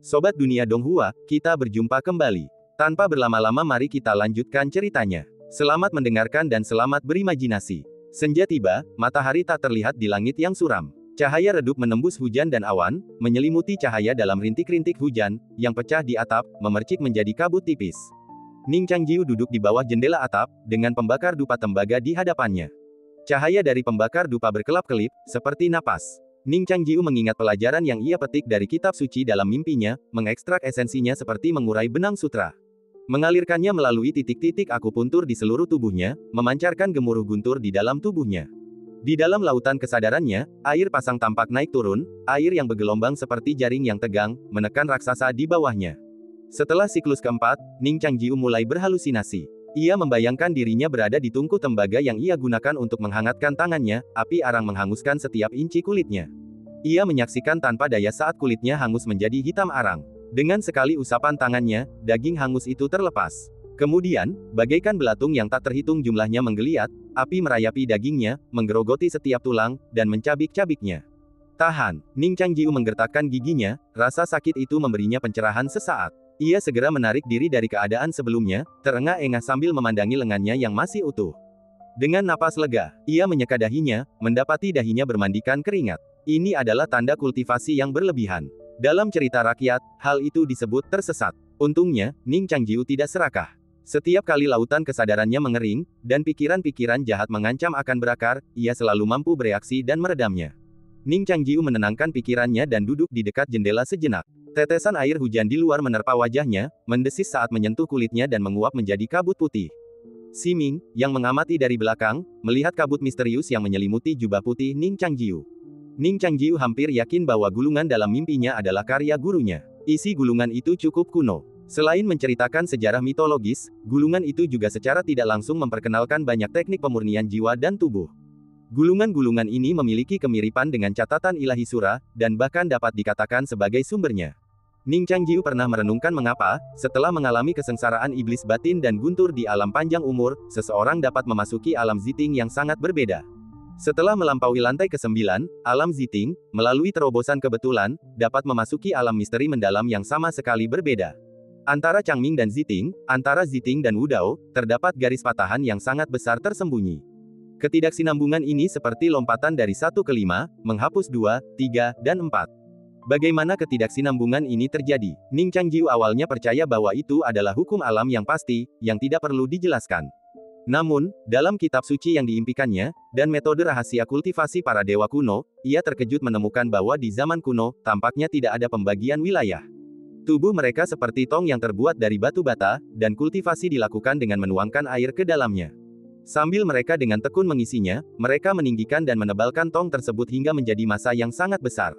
Sobat Dunia Donghua, kita berjumpa kembali. Tanpa berlama-lama mari kita lanjutkan ceritanya. Selamat mendengarkan dan selamat berimajinasi. Senja tiba, matahari tak terlihat di langit yang suram. Cahaya redup menembus hujan dan awan, menyelimuti cahaya dalam rintik-rintik hujan, yang pecah di atap, memercik menjadi kabut tipis. Ning Changjiu duduk di bawah jendela atap, dengan pembakar dupa tembaga di hadapannya. Cahaya dari pembakar dupa berkelap-kelip, seperti napas. Ning Changjiu mengingat pelajaran yang ia petik dari kitab suci dalam mimpinya, mengekstrak esensinya seperti mengurai benang sutra. Mengalirkannya melalui titik-titik akupuntur di seluruh tubuhnya, memancarkan gemuruh guntur di dalam tubuhnya. Di dalam lautan kesadarannya, air pasang tampak naik turun, air yang bergelombang seperti jaring yang tegang, menekan raksasa di bawahnya. Setelah siklus keempat, Ning Changjiu mulai berhalusinasi. Ia membayangkan dirinya berada di tungku tembaga yang ia gunakan untuk menghangatkan tangannya, api arang menghanguskan setiap inci kulitnya. Ia menyaksikan tanpa daya saat kulitnya hangus menjadi hitam arang. Dengan sekali usapan tangannya, daging hangus itu terlepas. Kemudian, bagaikan belatung yang tak terhitung jumlahnya menggeliat, api merayapi dagingnya, menggerogoti setiap tulang, dan mencabik-cabiknya. Tahan, Ning Changjiu menggertakkan giginya, rasa sakit itu memberinya pencerahan sesaat. Ia segera menarik diri dari keadaan sebelumnya, terengah-engah sambil memandangi lengannya yang masih utuh. Dengan napas lega, ia menyeka dahinya, mendapati dahinya bermandikan keringat. Ini adalah tanda kultivasi yang berlebihan. Dalam cerita rakyat, hal itu disebut tersesat. Untungnya, Ning Changjiu tidak serakah. Setiap kali lautan kesadarannya mengering, dan pikiran-pikiran jahat mengancam akan berakar, ia selalu mampu bereaksi dan meredamnya. Ning Changjiu menenangkan pikirannya dan duduk di dekat jendela sejenak. Tetesan air hujan di luar menerpa wajahnya, mendesis saat menyentuh kulitnya dan menguap menjadi kabut putih. Siming, yang mengamati dari belakang, melihat kabut misterius yang menyelimuti jubah putih Ning Changjiu. Ning Changjiu hampir yakin bahwa gulungan dalam mimpinya adalah karya gurunya. Isi gulungan itu cukup kuno. Selain menceritakan sejarah mitologis, gulungan itu juga secara tidak langsung memperkenalkan banyak teknik pemurnian jiwa dan tubuh. Gulungan-gulungan ini memiliki kemiripan dengan catatan ilahi sura, dan bahkan dapat dikatakan sebagai sumbernya. Ning Changjiu pernah merenungkan mengapa, setelah mengalami kesengsaraan iblis batin dan guntur di alam panjang umur, seseorang dapat memasuki alam Ziting yang sangat berbeda. Setelah melampaui lantai ke-9, alam Ziting, melalui terobosan kebetulan, dapat memasuki alam misteri mendalam yang sama sekali berbeda. Antara Changming dan Ziting, antara Ziting dan Wudao, terdapat garis patahan yang sangat besar tersembunyi. Ketidaksinambungan ini seperti lompatan dari 1 ke 5, menghapus 2, 3, dan 4. Bagaimana ketidaksinambungan ini terjadi? Ning Changjiu awalnya percaya bahwa itu adalah hukum alam yang pasti, yang tidak perlu dijelaskan. Namun, dalam kitab suci yang diimpikannya, dan metode rahasia kultivasi para dewa kuno, ia terkejut menemukan bahwa di zaman kuno, tampaknya tidak ada pembagian wilayah. Tubuh mereka seperti tong yang terbuat dari batu bata, dan kultivasi dilakukan dengan menuangkan air ke dalamnya. Sambil mereka dengan tekun mengisinya, mereka meninggikan dan menebalkan tong tersebut hingga menjadi massa yang sangat besar.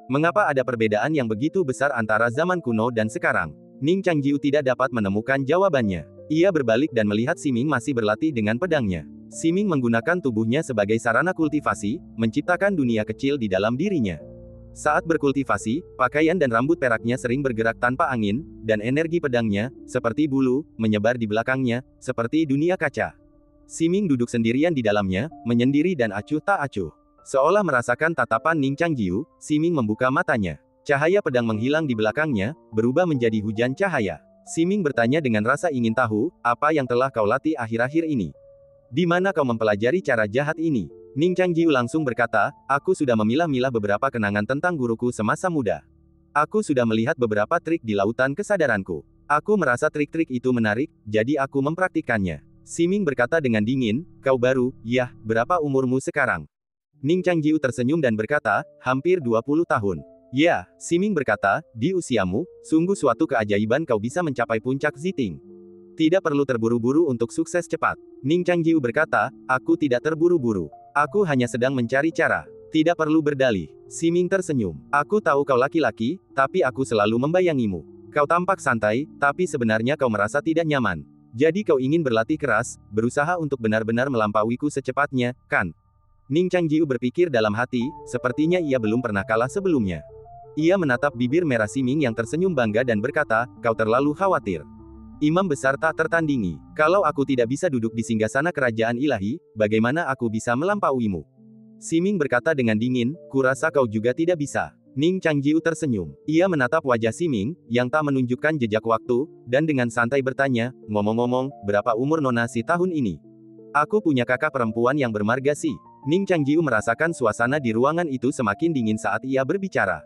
Mengapa ada perbedaan yang begitu besar antara zaman kuno dan sekarang? Ning Changjiu tidak dapat menemukan jawabannya. Ia berbalik dan melihat Siming masih berlatih dengan pedangnya. Siming menggunakan tubuhnya sebagai sarana kultivasi, menciptakan dunia kecil di dalam dirinya. Saat berkultivasi, pakaian dan rambut peraknya sering bergerak tanpa angin, dan energi pedangnya, seperti bulu, menyebar di belakangnya, seperti dunia kaca. Siming duduk sendirian di dalamnya, menyendiri dan acuh tak acuh. Seolah merasakan tatapan Ning Changjiu, Siming membuka matanya. Cahaya pedang menghilang di belakangnya, berubah menjadi hujan cahaya. Siming bertanya dengan rasa ingin tahu, apa yang telah kau latih akhir-akhir ini? Di mana kau mempelajari cara jahat ini? Ning Changjiu langsung berkata, aku sudah memilah-milah beberapa kenangan tentang guruku semasa muda. Aku sudah melihat beberapa trik di lautan kesadaranku. Aku merasa trik-trik itu menarik, jadi aku mempraktikkannya. Siming berkata dengan dingin, kau baru, yah, berapa umurmu sekarang? Ning Changjiu tersenyum dan berkata, hampir 20 tahun. Ya, Siming berkata, di usiamu, sungguh suatu keajaiban kau bisa mencapai puncak Ziting. Tidak perlu terburu-buru untuk sukses cepat. Ning Changjiu berkata, aku tidak terburu-buru. Aku hanya sedang mencari cara. Tidak perlu berdalih. Siming tersenyum. Aku tahu kau laki-laki, tapi aku selalu membayangimu. Kau tampak santai, tapi sebenarnya kau merasa tidak nyaman. Jadi kau ingin berlatih keras, berusaha untuk benar-benar melampauiku secepatnya, kan? Ning Changjiu berpikir dalam hati, sepertinya ia belum pernah kalah sebelumnya. Ia menatap bibir merah Siming yang tersenyum bangga dan berkata, kau terlalu khawatir. Imam besar tak tertandingi. Kalau aku tidak bisa duduk di singgasana kerajaan ilahi, bagaimana aku bisa melampauimu? Siming berkata dengan dingin, kurasa kau juga tidak bisa. Ning Changjiu tersenyum. Ia menatap wajah Siming, yang tak menunjukkan jejak waktu, dan dengan santai bertanya, ngomong-ngomong, berapa umur Nona si tahun ini? Aku punya kakak perempuan yang bermarga Si. Ning Changjiu merasakan suasana di ruangan itu semakin dingin saat ia berbicara.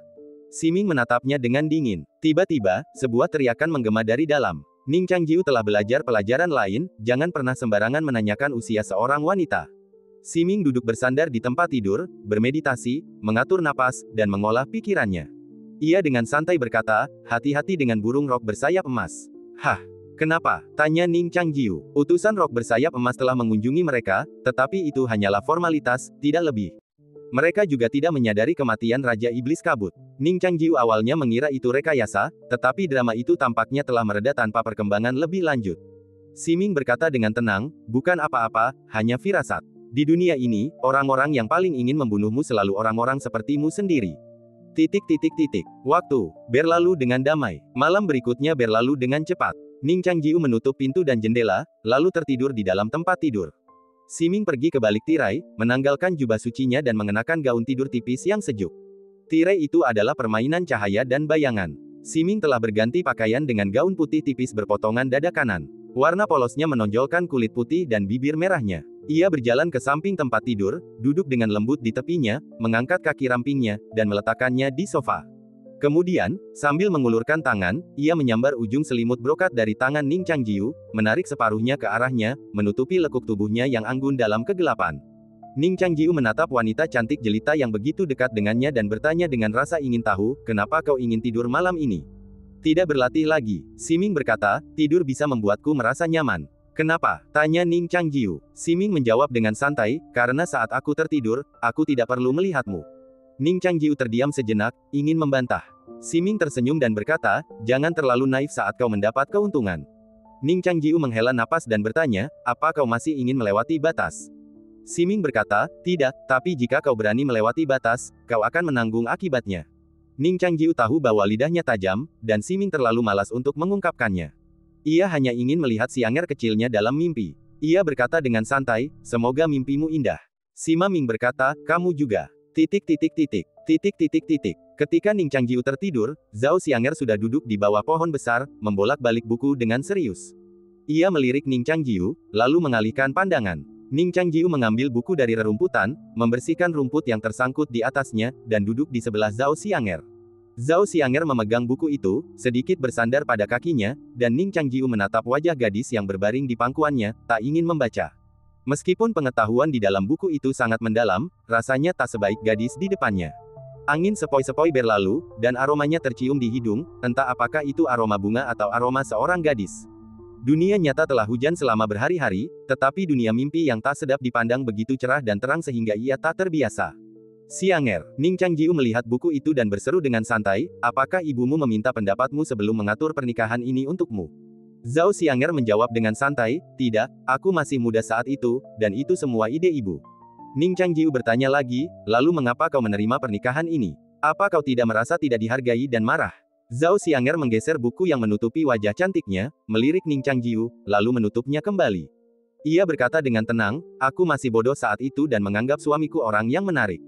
Siming menatapnya dengan dingin. Tiba-tiba, sebuah teriakan menggema dari dalam. Ning Changjiu telah belajar pelajaran lain, jangan pernah sembarangan menanyakan usia seorang wanita. Siming duduk bersandar di tempat tidur, bermeditasi, mengatur napas, dan mengolah pikirannya. Ia dengan santai berkata, hati-hati dengan burung rok bersayap emas. Hah? Kenapa? Tanya Ning Changjiu. Utusan rok bersayap emas telah mengunjungi mereka, tetapi itu hanyalah formalitas, tidak lebih. Mereka juga tidak menyadari kematian Raja Iblis Kabut. Ning Changjiu awalnya mengira itu rekayasa, tetapi drama itu tampaknya telah mereda tanpa perkembangan lebih lanjut. Siming berkata dengan tenang, bukan apa-apa, hanya firasat. Di dunia ini, orang-orang yang paling ingin membunuhmu selalu orang-orang sepertimu sendiri. Waktu berlalu dengan damai. Malam berikutnya berlalu dengan cepat. Ning Changjiu menutup pintu dan jendela, lalu tertidur di dalam tempat tidur. Siming pergi ke balik tirai, menanggalkan jubah sucinya dan mengenakan gaun tidur tipis yang sejuk. Tirai itu adalah permainan cahaya dan bayangan. Siming telah berganti pakaian dengan gaun putih tipis berpotongan dada kanan. Warna polosnya menonjolkan kulit putih dan bibir merahnya. Ia berjalan ke samping tempat tidur, duduk dengan lembut di tepinya, mengangkat kaki rampingnya, dan meletakkannya di sofa. Kemudian, sambil mengulurkan tangan, ia menyambar ujung selimut brokat dari tangan Ning Changjiu, menarik separuhnya ke arahnya, menutupi lekuk tubuhnya yang anggun dalam kegelapan. Ning Changjiu menatap wanita cantik jelita yang begitu dekat dengannya dan bertanya dengan rasa ingin tahu, kenapa kau ingin tidur malam ini? Tidak berlatih lagi. Siming berkata, tidur bisa membuatku merasa nyaman. Kenapa? Tanya Ning Changjiu. Siming menjawab dengan santai, karena saat aku tertidur, aku tidak perlu melihatmu. Ning Changjiu terdiam sejenak, ingin membantah. Siming tersenyum dan berkata, jangan terlalu naif saat kau mendapat keuntungan. Ning Changjiu menghela napas dan bertanya, apa kau masih ingin melewati batas? Siming berkata, tidak, tapi jika kau berani melewati batas, kau akan menanggung akibatnya. Ning Changjiu tahu bahwa lidahnya tajam, dan Siming terlalu malas untuk mengungkapkannya. Ia hanya ingin melihat si Anger kecilnya dalam mimpi. Ia berkata dengan santai, semoga mimpimu indah. Sima Ming berkata, kamu juga. Ketika Ning Changjiu tertidur, Zhao Xianger sudah duduk di bawah pohon besar, membolak-balik buku dengan serius. Ia melirik Ning Changjiu, lalu mengalihkan pandangan. Ning Changjiu mengambil buku dari rerumputan, membersihkan rumput yang tersangkut di atasnya, dan duduk di sebelah Zhao Xianger. Zhao Xianger memegang buku itu, sedikit bersandar pada kakinya, dan Ning Changjiu menatap wajah gadis yang berbaring di pangkuannya, tak ingin membaca. Meskipun pengetahuan di dalam buku itu sangat mendalam, rasanya tak sebaik gadis di depannya. Angin sepoi-sepoi berlalu, dan aromanya tercium di hidung, entah apakah itu aroma bunga atau aroma seorang gadis. Dunia nyata telah hujan selama berhari-hari, tetapi dunia mimpi yang tak sedap dipandang begitu cerah dan terang sehingga ia tak terbiasa. Xianger, Ning Changjiu melihat buku itu dan berseru dengan santai, apakah ibumu meminta pendapatmu sebelum mengatur pernikahan ini untukmu? Zhao Xianger menjawab dengan santai, tidak, aku masih muda saat itu, dan itu semua ide ibu. Ning Changjiu bertanya lagi, lalu mengapa kau menerima pernikahan ini? Apa kau tidak merasa tidak dihargai dan marah? Zhao Xianger menggeser buku yang menutupi wajah cantiknya, melirik Ning Changjiu, lalu menutupnya kembali. Ia berkata dengan tenang, aku masih bodoh saat itu dan menganggap suamiku orang yang menarik.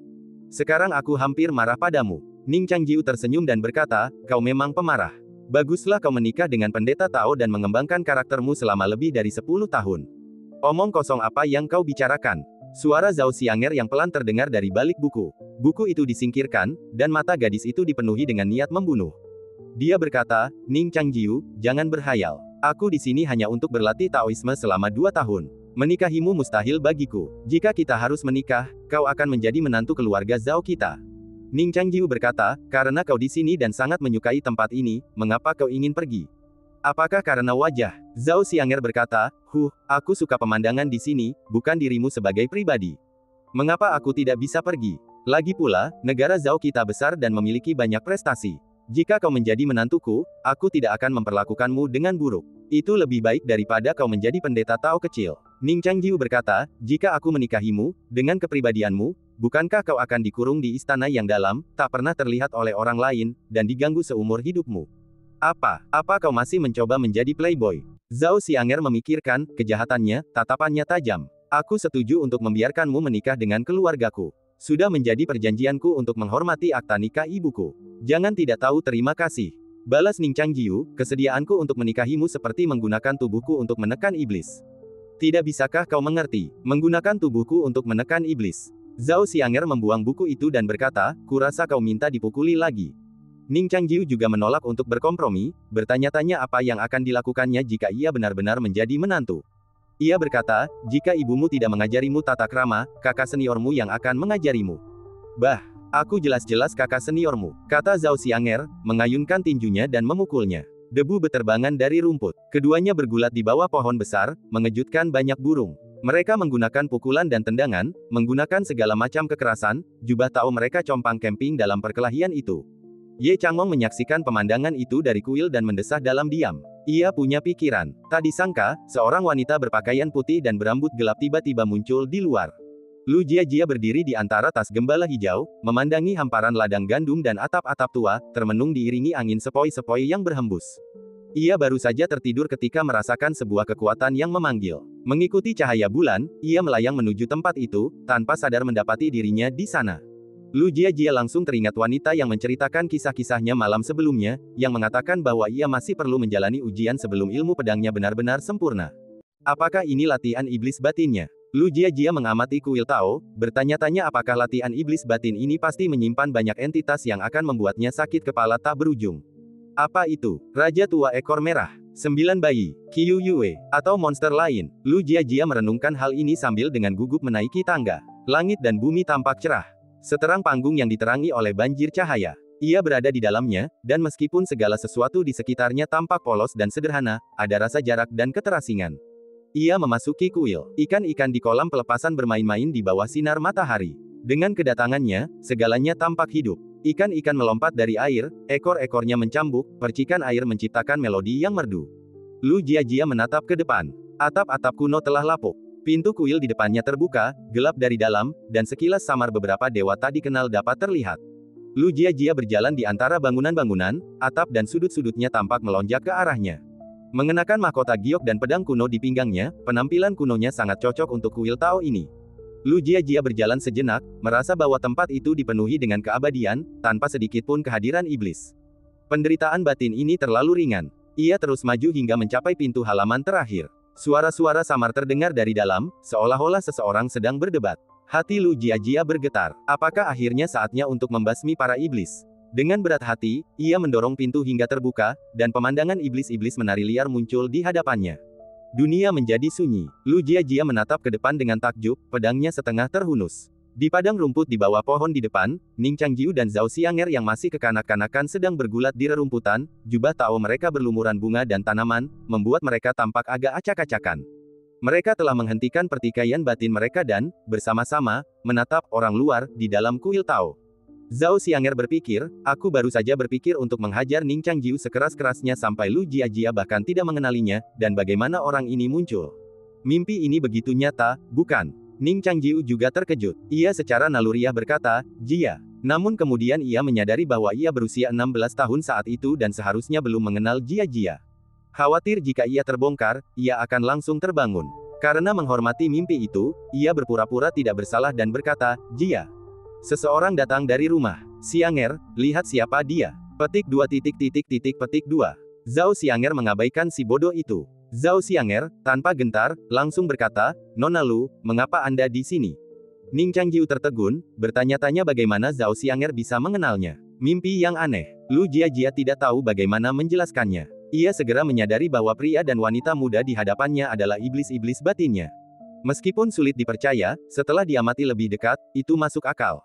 Sekarang aku hampir marah padamu. Ning Changjiu tersenyum dan berkata, kau memang pemarah. Baguslah kau menikah dengan pendeta Tao dan mengembangkan karaktermu selama lebih dari 10 tahun. Omong kosong apa yang kau bicarakan? Suara Zhao Xianger yang pelan terdengar dari balik buku. Buku itu disingkirkan, dan mata gadis itu dipenuhi dengan niat membunuh. Dia berkata, Ning Changjiu, jangan berhayal. Aku di sini hanya untuk berlatih Taoisme selama 2 tahun. Menikahimu mustahil bagiku. Jika kita harus menikah, kau akan menjadi menantu keluarga Zhao kita. Ning Changjiu berkata, karena kau di sini dan sangat menyukai tempat ini, mengapa kau ingin pergi? Apakah karena wajah? Zhao Xianger berkata, aku suka pemandangan di sini, bukan dirimu sebagai pribadi. Mengapa aku tidak bisa pergi? Lagi pula, negara Zhao kita besar dan memiliki banyak prestasi. Jika kau menjadi menantuku, aku tidak akan memperlakukanmu dengan buruk. Itu lebih baik daripada kau menjadi pendeta Tao kecil. Ning Changjiu berkata, jika aku menikahimu, dengan kepribadianmu, bukankah kau akan dikurung di istana yang dalam, tak pernah terlihat oleh orang lain, dan diganggu seumur hidupmu? Apa kau masih mencoba menjadi playboy? Zhao Xianger memikirkan, kejahatannya, tatapannya tajam. Aku setuju untuk membiarkanmu menikah dengan keluargaku. Sudah menjadi perjanjianku untuk menghormati akta nikah ibuku. Jangan tidak tahu terima kasih. Balas Ning Changjiu, kesediaanku untuk menikahimu seperti menggunakan tubuhku untuk menekan iblis. Tidak bisakah kau mengerti, menggunakan tubuhku untuk menekan iblis? Zhao Xianger membuang buku itu dan berkata, kurasa kau minta dipukuli lagi. Ning Changjiu juga menolak untuk berkompromi, bertanya-tanya apa yang akan dilakukannya jika ia benar-benar menjadi menantu. Ia berkata, jika ibumu tidak mengajarimu tata krama, kakak seniormu yang akan mengajarimu. Bah, aku jelas-jelas kakak seniormu, kata Zhao Xianger, mengayunkan tinjunya dan memukulnya. Debu beterbangan dari rumput. Keduanya bergulat di bawah pohon besar, mengejutkan banyak burung. Mereka menggunakan pukulan dan tendangan, menggunakan segala macam kekerasan, jubah tahu mereka compang camping dalam perkelahian itu. Ye Changong menyaksikan pemandangan itu dari kuil dan mendesah dalam diam. Ia punya pikiran. Tak disangka, seorang wanita berpakaian putih dan berambut gelap tiba-tiba muncul di luar. Lu Jiajia berdiri di antara tas gembala hijau, memandangi hamparan ladang gandum dan atap-atap tua, termenung diiringi angin sepoi-sepoi yang berhembus. Ia baru saja tertidur ketika merasakan sebuah kekuatan yang memanggil. Mengikuti cahaya bulan, ia melayang menuju tempat itu, tanpa sadar mendapati dirinya di sana. Lu Jiajia langsung teringat wanita yang menceritakan kisah-kisahnya malam sebelumnya, yang mengatakan bahwa ia masih perlu menjalani ujian sebelum ilmu pedangnya benar-benar sempurna. Apakah ini latihan iblis batinnya? Lu Jiajia mengamati kuil Tao, bertanya-tanya apakah latihan iblis batin ini pasti menyimpan banyak entitas yang akan membuatnya sakit kepala tak berujung. Apa itu? Raja tua ekor merah, 9 bayi, Qiu Yue, atau monster lain? Lu Jiajia merenungkan hal ini sambil dengan gugup menaiki tangga. Langit dan bumi tampak cerah. Seterang panggung yang diterangi oleh banjir cahaya. Ia berada di dalamnya, dan meskipun segala sesuatu di sekitarnya tampak polos dan sederhana, ada rasa jarak dan keterasingan. Ia memasuki kuil. Ikan-ikan di kolam pelepasan bermain-main di bawah sinar matahari. Dengan kedatangannya, segalanya tampak hidup. Ikan-ikan melompat dari air, ekor-ekornya mencambuk, percikan air menciptakan melodi yang merdu. Lu Jiajia menatap ke depan. Atap-atap kuno telah lapuk. Pintu kuil di depannya terbuka, gelap dari dalam, dan sekilas samar beberapa dewa tak dikenal dapat terlihat. Lu Jiajia berjalan di antara bangunan-bangunan, atap dan sudut-sudutnya tampak melonjak ke arahnya. Mengenakan mahkota giok dan pedang kuno di pinggangnya, penampilan kunonya sangat cocok untuk kuil Tao ini. Lu Jiajia berjalan sejenak, merasa bahwa tempat itu dipenuhi dengan keabadian, tanpa sedikit pun kehadiran iblis. Penderitaan batin ini terlalu ringan. Ia terus maju hingga mencapai pintu halaman terakhir. Suara-suara samar terdengar dari dalam, seolah-olah seseorang sedang berdebat. Hati Lu Jiajia bergetar. Apakah akhirnya saatnya untuk membasmi para iblis? Dengan berat hati, ia mendorong pintu hingga terbuka, dan pemandangan iblis-iblis menari liar muncul di hadapannya. Dunia menjadi sunyi. Lu Jiajia menatap ke depan dengan takjub, pedangnya setengah terhunus. Di padang rumput di bawah pohon di depan, Ning Changjiu dan Zhao Xianger yang masih kekanak-kanakan sedang bergulat di rerumputan, jubah Tao mereka berlumuran bunga dan tanaman, membuat mereka tampak agak acak-acakan. Mereka telah menghentikan pertikaian batin mereka dan, bersama-sama, menatap orang luar di dalam kuil Tao. Zhao Xianger berpikir, aku baru saja berpikir untuk menghajar Ning Changjiu sekeras-kerasnya sampai Lu Jiajia bahkan tidak mengenalinya, dan bagaimana orang ini muncul. Mimpi ini begitu nyata, bukan? Ning Changjiu juga terkejut. Ia secara naluriah berkata, Jia. Namun kemudian ia menyadari bahwa ia berusia 16 tahun saat itu dan seharusnya belum mengenal Jia. Khawatir jika ia terbongkar, ia akan langsung terbangun. Karena menghormati mimpi itu, ia berpura-pura tidak bersalah dan berkata, Jia. Seseorang datang dari rumah. Xianger, lihat siapa dia. Petik 2 petik 2. Zhao Xianger mengabaikan si bodoh itu. Zhao Xianger, tanpa gentar, langsung berkata, Nona Lu, mengapa Anda di sini? Ning Changjiu tertegun, bertanya-tanya bagaimana Zhao Xianger bisa mengenalnya. Mimpi yang aneh. Lu Jiajia tidak tahu bagaimana menjelaskannya. Ia segera menyadari bahwa pria dan wanita muda di hadapannya adalah iblis-iblis batinnya. Meskipun sulit dipercaya, setelah diamati lebih dekat, itu masuk akal.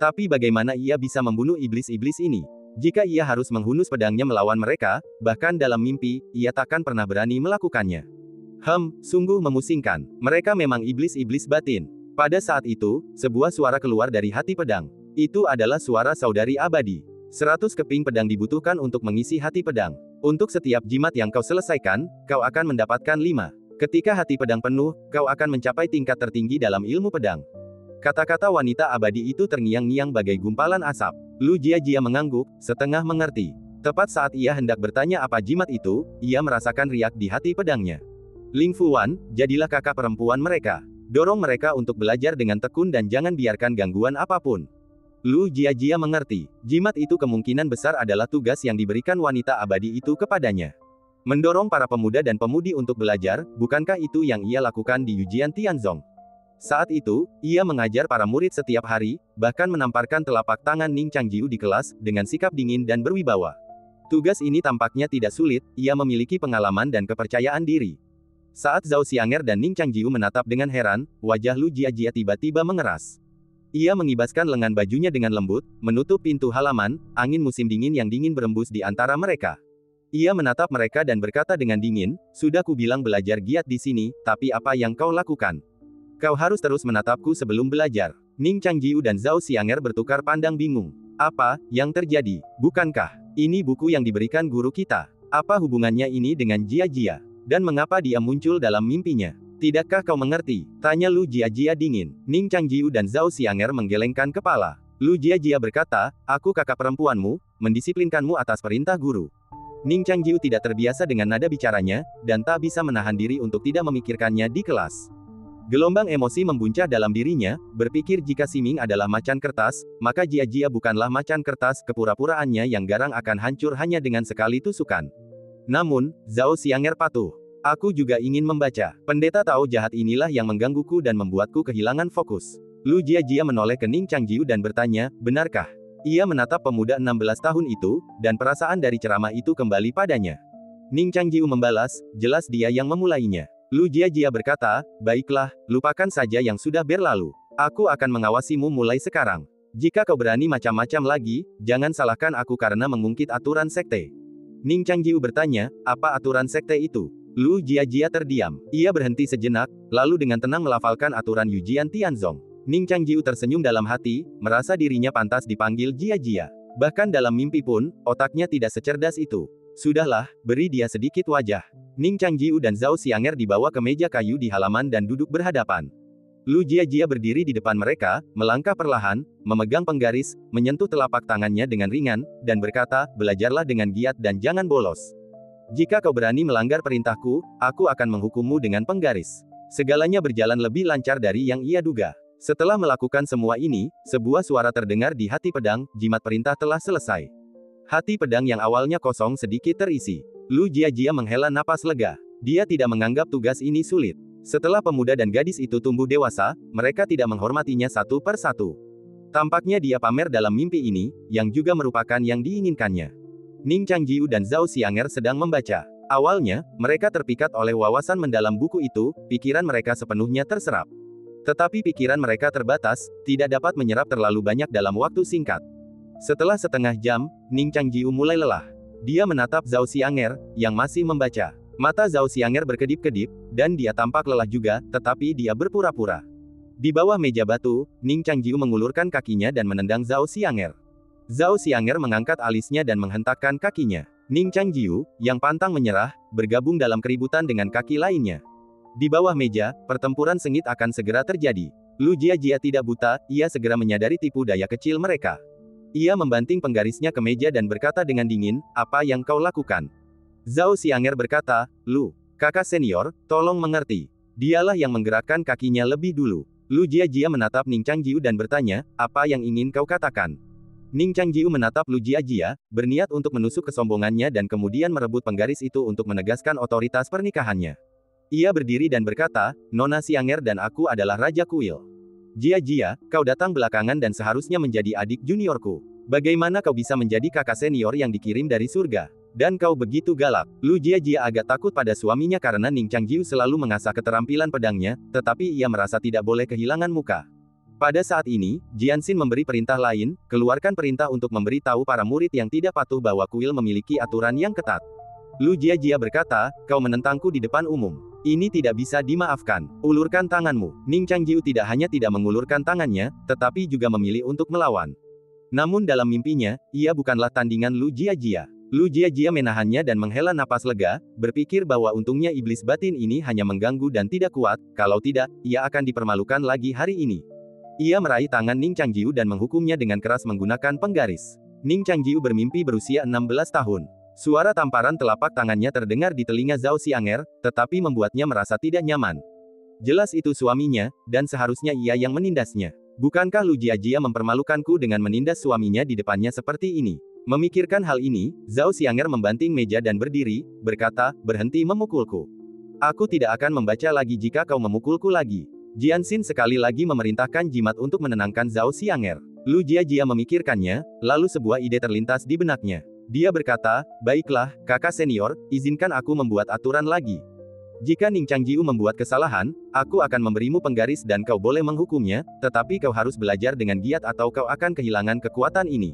Tapi bagaimana ia bisa membunuh iblis-iblis ini? Jika ia harus menghunus pedangnya melawan mereka, bahkan dalam mimpi, ia takkan pernah berani melakukannya. Sungguh memusingkan. Mereka memang iblis-iblis batin. Pada saat itu, sebuah suara keluar dari hati pedang. Itu adalah suara saudari abadi. 100 keping pedang dibutuhkan untuk mengisi hati pedang. Untuk setiap jimat yang kau selesaikan, kau akan mendapatkan 5. Ketika hati pedang penuh, kau akan mencapai tingkat tertinggi dalam ilmu pedang. Kata-kata wanita abadi itu terngiang-ngiang bagai gumpalan asap. Lu Jiajia mengangguk, setengah mengerti. Tepat saat ia hendak bertanya apa jimat itu, ia merasakan riak di hati pedangnya. Ling Fuwan, jadilah kakak perempuan mereka. Dorong mereka untuk belajar dengan tekun dan jangan biarkan gangguan apapun. Lu Jiajia mengerti, jimat itu kemungkinan besar adalah tugas yang diberikan wanita abadi itu kepadanya. Mendorong para pemuda dan pemudi untuk belajar, bukankah itu yang ia lakukan di Yujian Tianzong? Saat itu, ia mengajar para murid setiap hari, bahkan menamparkan telapak tangan Ning Changjiu di kelas, dengan sikap dingin dan berwibawa. Tugas ini tampaknya tidak sulit, ia memiliki pengalaman dan kepercayaan diri. Saat Zhao Xianger dan Ning Changjiu menatap dengan heran, wajah Lu Jiajia tiba-tiba mengeras. Ia mengibaskan lengan bajunya dengan lembut, menutup pintu halaman, angin musim dingin yang dingin berembus di antara mereka. Ia menatap mereka dan berkata dengan dingin, "Sudah kubilang belajar giat di sini, tapi apa yang kau lakukan? Kau harus terus menatapku sebelum belajar." Ning Changjiu dan Zhao Xianger bertukar pandang bingung. Apa yang terjadi? Bukankah ini buku yang diberikan guru kita? Apa hubungannya ini dengan Jiajia? Dan mengapa dia muncul dalam mimpinya? Tidakkah kau mengerti? Tanya Lu Jiajia dingin. Ning Changjiu dan Zhao Xianger menggelengkan kepala. Lu Jiajia berkata, "Aku kakak perempuanmu, mendisiplinkanmu atas perintah guru." Ning Changjiu tidak terbiasa dengan nada bicaranya, dan tak bisa menahan diri untuk tidak memikirkannya di kelas. Gelombang emosi membuncah dalam dirinya, berpikir jika Siming adalah macan kertas, maka Jiajia bukanlah macan kertas, kepura-puraannya yang garang akan hancur hanya dengan sekali tusukan. Namun, Zhao Xianger patuh. "Aku juga ingin membaca. Pendeta tahu jahat inilah yang menggangguku dan membuatku kehilangan fokus." Lu Jiajia menoleh ke Ning Changjiu dan bertanya, "Benarkah?" Ia menatap pemuda 16 tahun itu, dan perasaan dari ceramah itu kembali padanya. Ning Changjiu membalas, "Jelas dia yang memulainya." Lu Jiajia berkata, "Baiklah, lupakan saja yang sudah berlalu. Aku akan mengawasimu mulai sekarang. Jika kau berani macam-macam lagi, jangan salahkan aku karena mengungkit aturan sekte." Ning Changjiu bertanya, "Apa aturan sekte itu?" Lu Jiajia terdiam. Ia berhenti sejenak, lalu dengan tenang melafalkan aturan Yujian Tianzong. Ning Changjiu tersenyum dalam hati, merasa dirinya pantas dipanggil Jiajia. Bahkan dalam mimpi pun, otaknya tidak secerdas itu. Sudahlah, beri dia sedikit wajah. Ning Changjiu dan Zhao Xianger dibawa ke meja kayu di halaman dan duduk berhadapan. Lu Jiajia berdiri di depan mereka, melangkah perlahan, memegang penggaris, menyentuh telapak tangannya dengan ringan, dan berkata, "Belajarlah dengan giat dan jangan bolos. Jika kau berani melanggar perintahku, aku akan menghukummu dengan penggaris." Segalanya berjalan lebih lancar dari yang ia duga. Setelah melakukan semua ini, sebuah suara terdengar di hati pedang, jimat perintah telah selesai. Hati pedang yang awalnya kosong sedikit terisi. Lu Jiajia menghela napas lega. Dia tidak menganggap tugas ini sulit. Setelah pemuda dan gadis itu tumbuh dewasa, mereka tidak menghormatinya satu per satu. Tampaknya dia pamer dalam mimpi ini, yang juga merupakan yang diinginkannya. Ning Changjiu dan Zhao Xianger sedang membaca. Awalnya, mereka terpikat oleh wawasan mendalam buku itu, pikiran mereka sepenuhnya terserap. Tetapi pikiran mereka terbatas, tidak dapat menyerap terlalu banyak dalam waktu singkat. Setelah setengah jam, Ning Changjiu mulai lelah. Dia menatap Zhao Xianger, yang masih membaca. Mata Zhao Xianger berkedip-kedip, dan dia tampak lelah juga, tetapi dia berpura-pura. Di bawah meja batu, Ning Changjiu mengulurkan kakinya dan menendang Zhao Xianger. Zhao Xianger mengangkat alisnya dan menghentakkan kakinya. Ning Changjiu, yang pantang menyerah, bergabung dalam keributan dengan kaki lainnya. Di bawah meja, pertempuran sengit akan segera terjadi. Lu Jiajia tidak buta, ia segera menyadari tipu daya kecil mereka. Ia membanting penggarisnya ke meja dan berkata dengan dingin, "Apa yang kau lakukan?" Zhao Xianger berkata, "Lu, kakak senior, tolong mengerti. Dialah yang menggerakkan kakinya lebih dulu." Lu Jiajia menatap Ning Changjiu dan bertanya, "Apa yang ingin kau katakan?" Ning Changjiu menatap Lu Jiajia, berniat untuk menusuk kesombongannya dan kemudian merebut penggaris itu untuk menegaskan otoritas pernikahannya. Ia berdiri dan berkata, "Nona Xianger dan aku adalah Raja Kuil. Jiajia, kau datang belakangan dan seharusnya menjadi adik juniorku. Bagaimana kau bisa menjadi kakak senior yang dikirim dari surga? Dan kau begitu galak." Lu Jiajia agak takut pada suaminya karena Ning Changjiu selalu mengasah keterampilan pedangnya, tetapi ia merasa tidak boleh kehilangan muka. Pada saat ini, Jianxin memberi perintah lain, keluarkan perintah untuk memberi tahu para murid yang tidak patuh bahwa kuil memiliki aturan yang ketat. Lu Jiajia berkata, "Kau menentangku di depan umum. Ini tidak bisa dimaafkan. Ulurkan tanganmu." Ning Changjiu tidak hanya tidak mengulurkan tangannya, tetapi juga memilih untuk melawan. Namun dalam mimpinya, ia bukanlah tandingan Lu Jiajia. Lu Jiajia menahannya dan menghela napas lega, berpikir bahwa untungnya iblis batin ini hanya mengganggu dan tidak kuat, kalau tidak, ia akan dipermalukan lagi hari ini. Ia meraih tangan Ning Changjiu dan menghukumnya dengan keras menggunakan penggaris. Ning Changjiu bermimpi berusia 16 tahun. Suara tamparan telapak tangannya terdengar di telinga Zhao Xianger, tetapi membuatnya merasa tidak nyaman. Jelas itu suaminya, dan seharusnya ia yang menindasnya. Bukankah Lu Jiajia mempermalukanku dengan menindas suaminya di depannya seperti ini? Memikirkan hal ini, Zhao Xianger membanting meja dan berdiri, berkata, berhenti memukulku. Aku tidak akan membaca lagi jika kau memukulku lagi. Jianxin sekali lagi memerintahkan jimat untuk menenangkan Zhao Xianger. Lu Jiajia memikirkannya, lalu sebuah ide terlintas di benaknya. Dia berkata, baiklah, kakak senior, izinkan aku membuat aturan lagi. Jika Ning Changjiu membuat kesalahan, aku akan memberimu penggaris dan kau boleh menghukumnya, tetapi kau harus belajar dengan giat atau kau akan kehilangan kekuatan ini.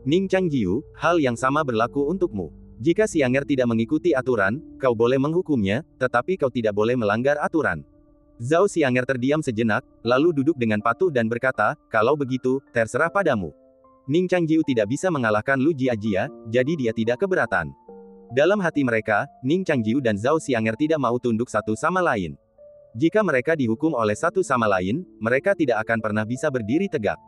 Ning Changjiu, hal yang sama berlaku untukmu. Jika Xianger tidak mengikuti aturan, kau boleh menghukumnya, tetapi kau tidak boleh melanggar aturan. Zhao Xianger terdiam sejenak, lalu duduk dengan patuh dan berkata, kalau begitu, terserah padamu. Ning Changjiu tidak bisa mengalahkan Lu Jiajia, jadi dia tidak keberatan. Dalam hati mereka, Ning Changjiu dan Zhao Xianger tidak mau tunduk satu sama lain. Jika mereka dihukum oleh satu sama lain, mereka tidak akan pernah bisa berdiri tegak.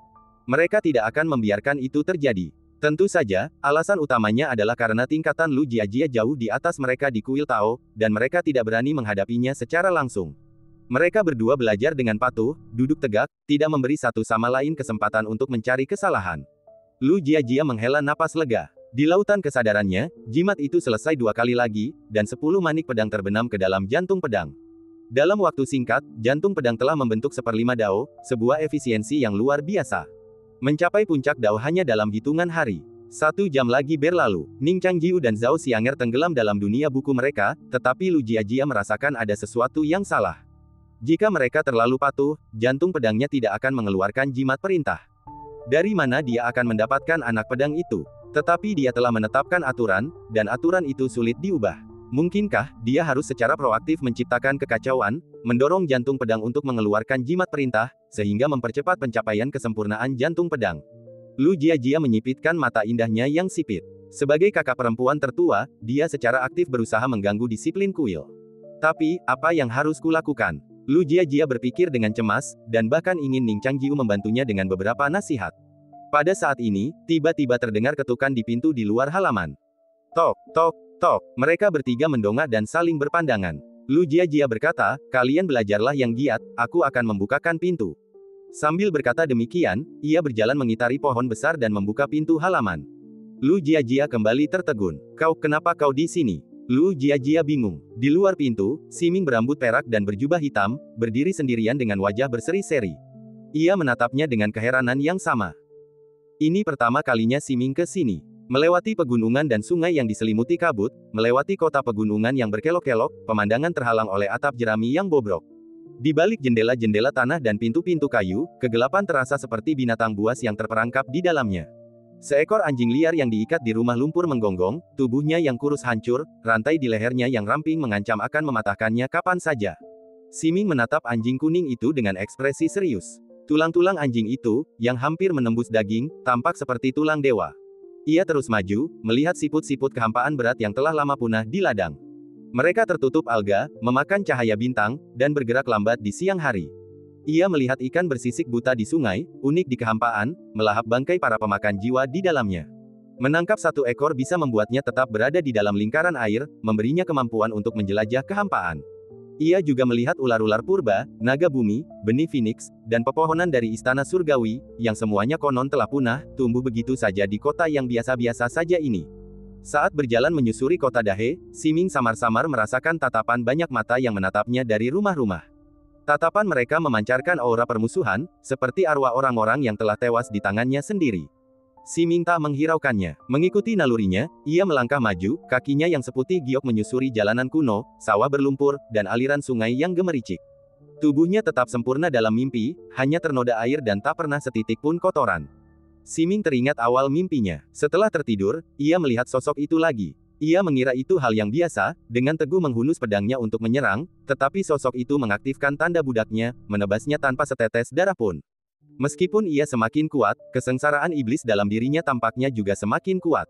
Mereka tidak akan membiarkan itu terjadi. Tentu saja, alasan utamanya adalah karena tingkatan Lu Jiajia jauh di atas mereka di kuil Tao, dan mereka tidak berani menghadapinya secara langsung. Mereka berdua belajar dengan patuh, duduk tegak, tidak memberi satu sama lain kesempatan untuk mencari kesalahan. Lu Jiajia menghela napas lega. Di lautan kesadarannya, jimat itu selesai 2 kali lagi, dan 10 manik pedang terbenam ke dalam jantung pedang. Dalam waktu singkat, jantung pedang telah membentuk 1/5 dao, sebuah efisiensi yang luar biasa. Mencapai puncak dao hanya dalam hitungan hari. 1 jam lagi berlalu, Ning Changjiu dan Zhao Xianger tenggelam dalam dunia buku mereka, tetapi Lu Jiajia merasakan ada sesuatu yang salah. Jika mereka terlalu patuh, jantung pedangnya tidak akan mengeluarkan jimat perintah. Dari mana dia akan mendapatkan anak pedang itu? Tetapi dia telah menetapkan aturan, dan aturan itu sulit diubah. Mungkinkah dia harus secara proaktif menciptakan kekacauan, mendorong jantung pedang untuk mengeluarkan jimat perintah, sehingga mempercepat pencapaian kesempurnaan jantung pedang? Lu Jiajia menyipitkan mata indahnya yang sipit. Sebagai kakak perempuan tertua, dia secara aktif berusaha mengganggu disiplin kuil. Tapi, apa yang harus kulakukan? Lu Jiajia berpikir dengan cemas, dan bahkan ingin Ning Changjiu membantunya dengan beberapa nasihat. Pada saat ini, tiba-tiba terdengar ketukan di pintu di luar halaman. Tok, tok, tok. Mereka bertiga mendongak dan saling berpandangan. Lu Jiajia berkata, kalian belajarlah yang giat, aku akan membukakan pintu. Sambil berkata demikian, ia berjalan mengitari pohon besar dan membuka pintu halaman. Lu Jiajia kembali tertegun. Kenapa kau di sini? Lu Jiajia bingung. Di luar pintu, Siming berambut perak dan berjubah hitam, berdiri sendirian dengan wajah berseri-seri. Ia menatapnya dengan keheranan yang sama. Ini pertama kalinya Siming ke sini. Melewati pegunungan dan sungai yang diselimuti kabut, melewati kota pegunungan yang berkelok-kelok, pemandangan terhalang oleh atap jerami yang bobrok. Di balik jendela-jendela tanah dan pintu-pintu kayu, kegelapan terasa seperti binatang buas yang terperangkap di dalamnya. Seekor anjing liar yang diikat di rumah lumpur menggonggong, tubuhnya yang kurus hancur, rantai di lehernya yang ramping mengancam akan mematahkannya kapan saja. Siming menatap anjing kuning itu dengan ekspresi serius. Tulang-tulang anjing itu, yang hampir menembus daging, tampak seperti tulang dewa. Ia terus maju, melihat siput-siput kehampaan berat yang telah lama punah di ladang. Mereka tertutup alga, memakan cahaya bintang, dan bergerak lambat di siang hari. Ia melihat ikan bersisik buta di sungai, unik di kehampaan, melahap bangkai para pemakan jiwa di dalamnya. Menangkap satu ekor bisa membuatnya tetap berada di dalam lingkaran air, memberinya kemampuan untuk menjelajah kehampaan. Ia juga melihat ular-ular purba, naga bumi, benih phoenix, dan pepohonan dari istana surgawi, yang semuanya konon telah punah, tumbuh begitu saja di kota yang biasa-biasa saja ini. Saat berjalan menyusuri kota Dahe, Siming samar-samar merasakan tatapan banyak mata yang menatapnya dari rumah-rumah. Tatapan mereka memancarkan aura permusuhan, seperti arwah orang-orang yang telah tewas di tangannya sendiri. Siming tak menghiraukannya. Mengikuti nalurinya, ia melangkah maju, kakinya yang seputih giok menyusuri jalanan kuno, sawah berlumpur, dan aliran sungai yang gemericik. Tubuhnya tetap sempurna dalam mimpi, hanya ternoda air dan tak pernah setitik pun kotoran. Siming teringat awal mimpinya. Setelah tertidur, ia melihat sosok itu lagi. Ia mengira itu hal yang biasa, dengan teguh menghunus pedangnya untuk menyerang, tetapi sosok itu mengaktifkan tanda budaknya, menebasnya tanpa setetes darah pun. Meskipun ia semakin kuat, kesengsaraan iblis dalam dirinya tampaknya juga semakin kuat.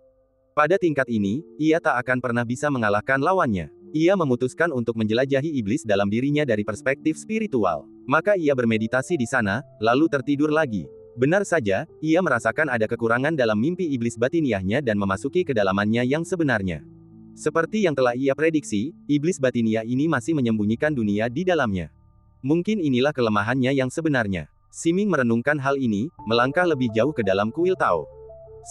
Pada tingkat ini, ia tak akan pernah bisa mengalahkan lawannya. Ia memutuskan untuk menjelajahi iblis dalam dirinya dari perspektif spiritual. Maka ia bermeditasi di sana, lalu tertidur lagi. Benar saja, ia merasakan ada kekurangan dalam mimpi iblis batiniahnya dan memasuki kedalamannya yang sebenarnya. Seperti yang telah ia prediksi, iblis batiniah ini masih menyembunyikan dunia di dalamnya. Mungkin inilah kelemahannya yang sebenarnya. Siming merenungkan hal ini, melangkah lebih jauh ke dalam kuil Tao.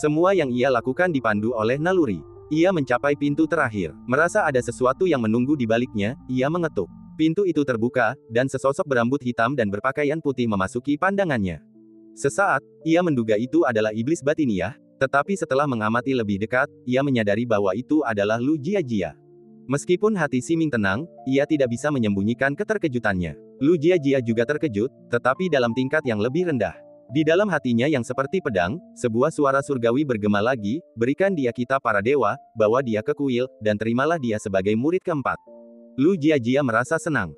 Semua yang ia lakukan dipandu oleh naluri. Ia mencapai pintu terakhir. Merasa ada sesuatu yang menunggu di baliknya, ia mengetuk. Pintu itu terbuka, dan sesosok berambut hitam dan berpakaian putih memasuki pandangannya. Sesaat, ia menduga itu adalah iblis batiniah, tetapi setelah mengamati lebih dekat, ia menyadari bahwa itu adalah Lu Jiajia. Meskipun hati Siming tenang, ia tidak bisa menyembunyikan keterkejutannya. Lu Jiajia juga terkejut, tetapi dalam tingkat yang lebih rendah. Di dalam hatinya yang seperti pedang, sebuah suara surgawi bergema lagi, berikan dia kitab para dewa, bawa dia ke kuil, dan terimalah dia sebagai murid keempat. Lu Jiajia merasa senang.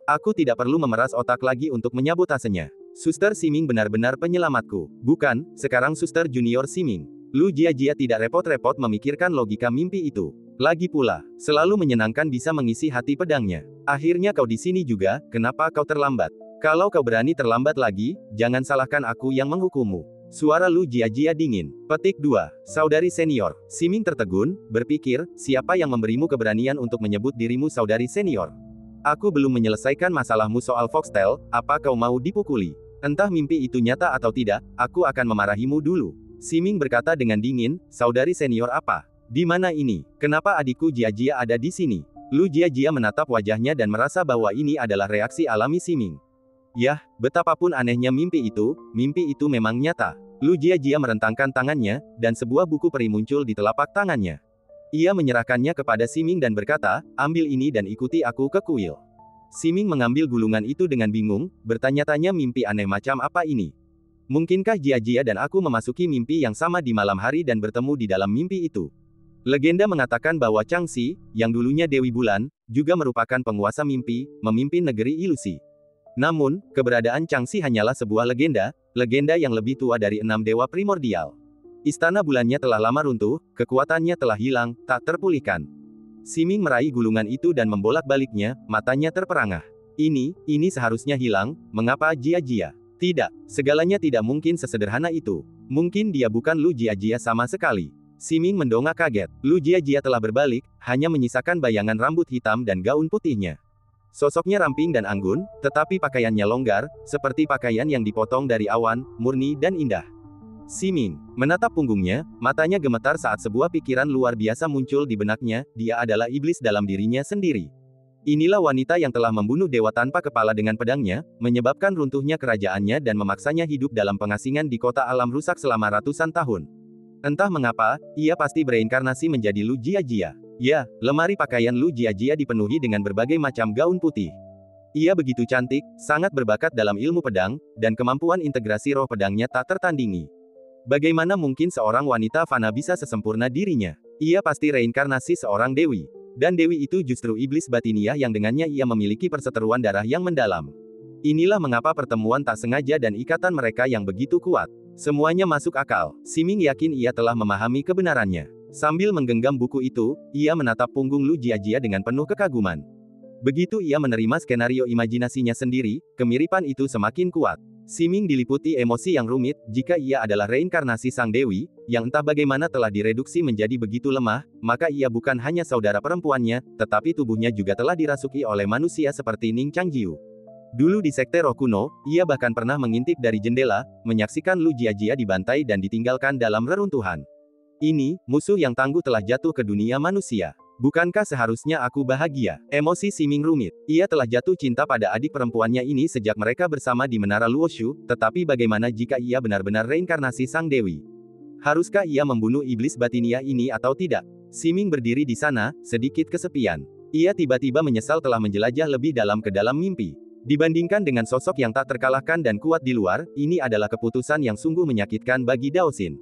Aku tidak perlu memeras otak lagi untuk menyabotasenya. Suster Siming benar-benar penyelamatku. Bukan, sekarang Suster Junior Siming. Lu Jiajia tidak repot-repot memikirkan logika mimpi itu. Lagi pula, selalu menyenangkan bisa mengisi hati pedangnya. Akhirnya kau di sini juga, kenapa kau terlambat? Kalau kau berani terlambat lagi, jangan salahkan aku yang menghukummu. Suara Lu Jiajia dingin. Petik 2. Saudari senior. Siming tertegun, berpikir, siapa yang memberimu keberanian untuk menyebut dirimu saudari senior? Aku belum menyelesaikan masalahmu soal Foxtail, apa kau mau dipukuli? Entah mimpi itu nyata atau tidak, aku akan memarahimu dulu. Siming berkata dengan dingin, saudari senior apa? Di mana ini? Kenapa adikku Jiajia ada di sini? Lu Jiajia menatap wajahnya dan merasa bahwa ini adalah reaksi alami Siming. Yah, betapapun anehnya mimpi itu memang nyata. Lu Jiajia merentangkan tangannya, dan sebuah buku peri muncul di telapak tangannya. Ia menyerahkannya kepada Siming dan berkata, ambil ini dan ikuti aku ke kuil. Siming mengambil gulungan itu dengan bingung, bertanya-tanya mimpi aneh macam apa ini. Mungkinkah Jiajia dan aku memasuki mimpi yang sama di malam hari dan bertemu di dalam mimpi itu? Legenda mengatakan bahwa Changxi, yang dulunya Dewi Bulan, juga merupakan penguasa mimpi, memimpin negeri ilusi. Namun, keberadaan Changxi hanyalah sebuah legenda yang lebih tua dari 6 dewa primordial. Istana bulannya telah lama runtuh, kekuatannya telah hilang, tak terpulihkan. Siming meraih gulungan itu dan membolak-baliknya, matanya terperangah. Ini seharusnya hilang, mengapa Jiajia? Tidak, segalanya tidak mungkin sesederhana itu. Mungkin dia bukan Lu Jiajia sama sekali. Siming mendongak kaget. Lu Jiajia telah berbalik, hanya menyisakan bayangan rambut hitam dan gaun putihnya. Sosoknya ramping dan anggun, tetapi pakaiannya longgar, seperti pakaian yang dipotong dari awan, murni dan indah. Siming menatap punggungnya, matanya gemetar saat sebuah pikiran luar biasa muncul di benaknya, dia adalah iblis dalam dirinya sendiri. Inilah wanita yang telah membunuh dewa tanpa kepala dengan pedangnya, menyebabkan runtuhnya kerajaannya dan memaksanya hidup dalam pengasingan di kota alam rusak selama ratusan tahun. Entah mengapa, ia pasti bereinkarnasi menjadi Lu Jiajia. Ya, lemari pakaian Lu Jiajia dipenuhi dengan berbagai macam gaun putih. Ia begitu cantik, sangat berbakat dalam ilmu pedang, dan kemampuan integrasi roh pedangnya tak tertandingi. Bagaimana mungkin seorang wanita fana bisa sesempurna dirinya? Ia pasti reinkarnasi seorang dewi. Dan dewi itu justru iblis batiniah yang dengannya ia memiliki perseteruan darah yang mendalam. Inilah mengapa pertemuan tak sengaja dan ikatan mereka yang begitu kuat. Semuanya masuk akal. Siming yakin ia telah memahami kebenarannya. Sambil menggenggam buku itu, ia menatap punggung Lu Jiajia dengan penuh kekaguman. Begitu ia menerima skenario imajinasinya sendiri, kemiripan itu semakin kuat. Siming diliputi emosi yang rumit, jika ia adalah reinkarnasi sang dewi, yang entah bagaimana telah direduksi menjadi begitu lemah, maka ia bukan hanya saudara perempuannya, tetapi tubuhnya juga telah dirasuki oleh manusia seperti Ning Changjiu. Dulu di Sekte Roh Kuno, ia bahkan pernah mengintip dari jendela, menyaksikan Lu Jiajia dibantai dan ditinggalkan dalam reruntuhan. Ini, musuh yang tangguh telah jatuh ke dunia manusia. Bukankah seharusnya aku bahagia? Emosi Siming rumit. Ia telah jatuh cinta pada adik perempuannya ini sejak mereka bersama di Menara Luoshu, tetapi bagaimana jika ia benar-benar reinkarnasi sang dewi? Haruskah ia membunuh iblis batiniah ini atau tidak? Siming berdiri di sana, sedikit kesepian. Ia tiba-tiba menyesal telah menjelajah lebih dalam ke dalam mimpi. Dibandingkan dengan sosok yang tak terkalahkan dan kuat di luar, ini adalah keputusan yang sungguh menyakitkan bagi Daosin.